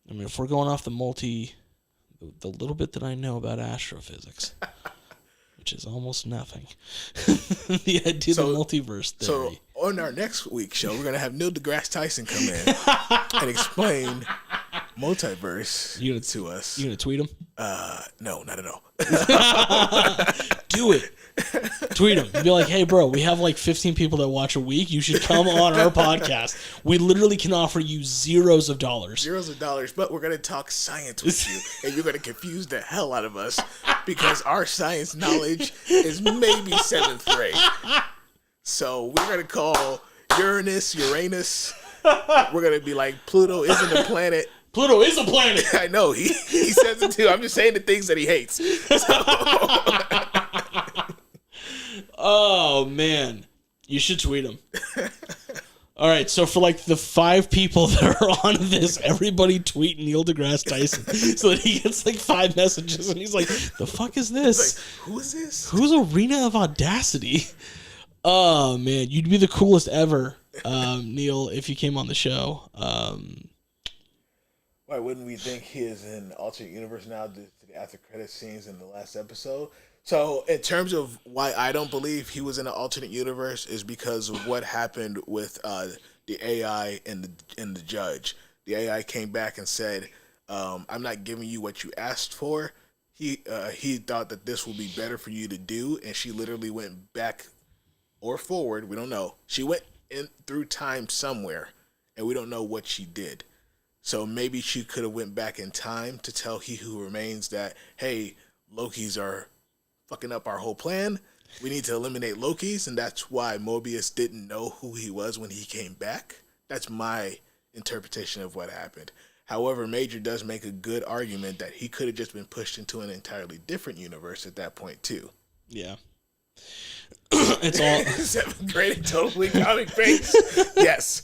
I mean, if we're going off the little bit that I know about astrophysics, which is almost nothing. The idea of the multiverse theory. So on our next week's show, we're going to have Neil deGrasse Tyson come in and explain multiverse to us. You going to tweet him? No, not at all. Do it. Tweet him. Be like, hey, bro, we have like 15 people that watch a week. You should come on our podcast. We literally can offer you zeros of dollars. But we're going to talk science with you. And you're going to confuse the hell out of us because our science knowledge is maybe 7th grade. So we're going to call Uranus. We're going to be like, Pluto isn't a planet. Pluto is a planet. I know. He says it too. I'm just saying the things that he hates. So... Oh, man. You should tweet him. All right, so for like the 5 people that are on this, everybody tweet Neil deGrasse Tyson so that he gets like 5 messages and he's like, the fuck is this? Like, who is this? Who's Arena of Audacity? Oh, man. You'd be the coolest ever, Neil, if you came on the show. Why wouldn't we think he is in alternate universe now due to the after credit scenes in the last episode? So, in terms of why I don't believe he was in an alternate universe is because of what happened with the AI and the judge. The AI came back and said, "I'm not giving you what you asked for." He thought that this will be better for you to do, and she literally went back or forward. We don't know. She went in through time somewhere, and we don't know what she did. So maybe she could have went back in time to tell He Who Remains that, hey, Lokis are fucking up our whole plan. We need to eliminate Lokis, and that's why Mobius didn't know who he was when he came back. That's my interpretation of what happened. However, Major does make a good argument that he could have just been pushed into an entirely different universe at that point too. Yeah. It's all 7th grade, totally comic based. Yes.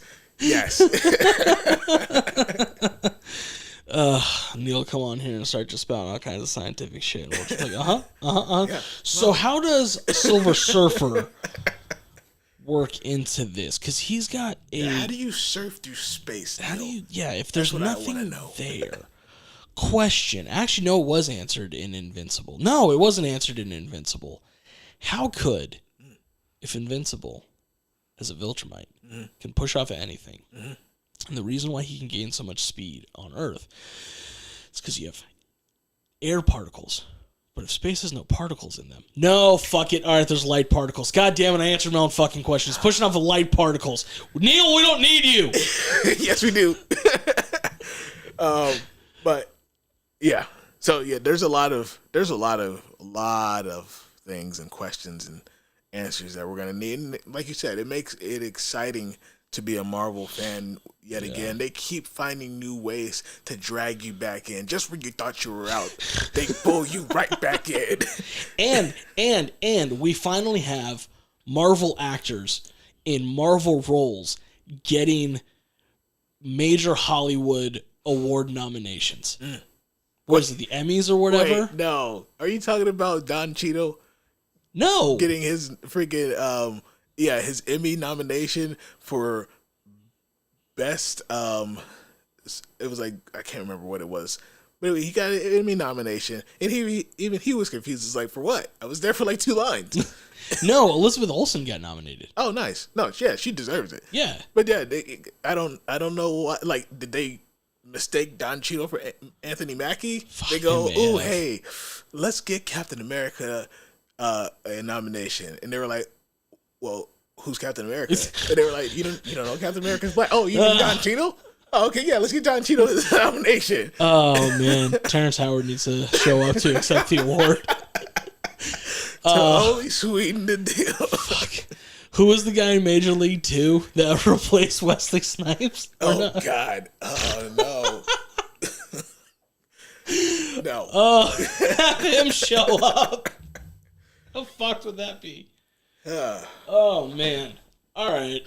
Neil, come on here and start just spouting all kinds of scientific shit. And we're just like, Yeah. So how does Silver Surfer work into this? Because he's got a... How do you surf through space, Neil? How do you... Yeah, if there's nothing know. there. Question. Actually, no, it was answered in Invincible. No, it wasn't answered in Invincible. How could, if Invincible, as a Viltrumite, can push off anything, and the reason why he can gain so much speed on Earth is because you have air particles. But if space has no particles in them... No, fuck it. All right, there's light particles. God damn it, I answered my own fucking questions. Pushing off the light particles. Neil, we don't need you! Yes, we do. But, yeah. So, yeah, there's a lot of things and questions and answers that we're going to need. And like you said, it makes it exciting to be a Marvel fan yet again. They keep finding new ways to drag you back in. Just when you thought you were out, they pull you right back in. And we finally have Marvel actors in Marvel roles getting major Hollywood award nominations. What is it, the Emmys or whatever? Wait, no. Are you talking about Don Cheadle? No. Getting his freaking his Emmy nomination for best it was like, I can't remember what it was. But anyway, he got an Emmy nomination, and he was confused. It's like, for what? I was there for like 2 lines. No, Elizabeth Olsen got nominated. Oh, nice. No, yeah, she deserves it. Yeah. But yeah, I don't know what, like, did they mistake Don Cheadle for Anthony Mackie? They go, "Ooh, hey, let's get Captain America a nomination," and they were like, "Well, who's Captain America?" And they were like, "You don't know Captain America's black." Oh, you mean Don Cheadle? Oh, okay, yeah, let's get Don Cheadle this nomination. Oh man, Terrence Howard needs to show up to accept the award. To only sweeten the deal. Fuck. Who was the guy in Major League 2 that replaced Wesley Snipes? Oh, God. Oh, no. No. Oh, have him show up. How fucked would that be? Oh, man. All right.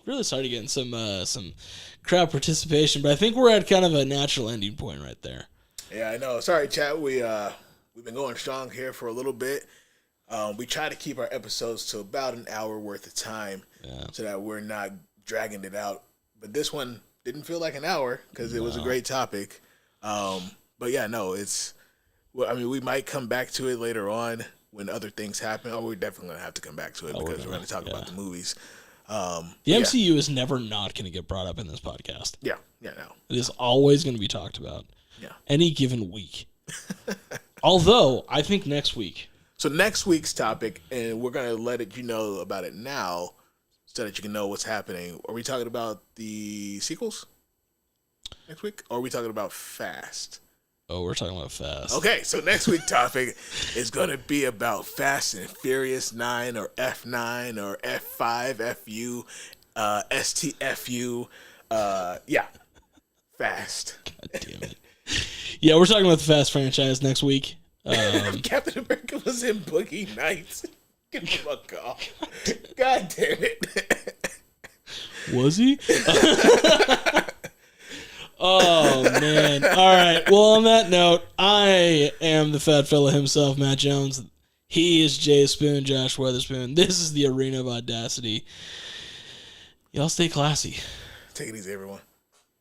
Really started getting some crowd participation, but I think we're at kind of a natural ending point right there. Yeah, I know. Sorry, chat. We've been going strong here for a little bit. We try to keep our episodes to about an hour worth of time so that we're not dragging it out. But this one didn't feel like an hour because it was a great topic. But yeah, no, we might come back to it later on when other things happen. Oh, we're definitely going to have to come back to it because we're going to talk about the movies. The MCU is never not going to get brought up in this podcast. Yeah, no. It is always going to be talked about. Yeah. Any given week. Although, I think next week. So next week's topic, and we're going to let you know about it now so that you can know what's happening. Are we talking about the sequels next week? Or are we talking about Fast? Oh, we're talking about Fast. Okay, so next week's topic is going to be about Fast and Furious 9 or F9 or F5, FU, STFU. Yeah, Fast. God damn it. Yeah, we're talking about the Fast franchise next week. Captain America was in Boogie Nights. Get the fuck off. God damn it. Was he? Oh, man. All right. Well, on that note, I am the fat fella himself, Matt Jones. He is Jay Spoon, Josh Weatherspoon. This is the Arena of Audacity. Y'all stay classy. Take it easy, everyone.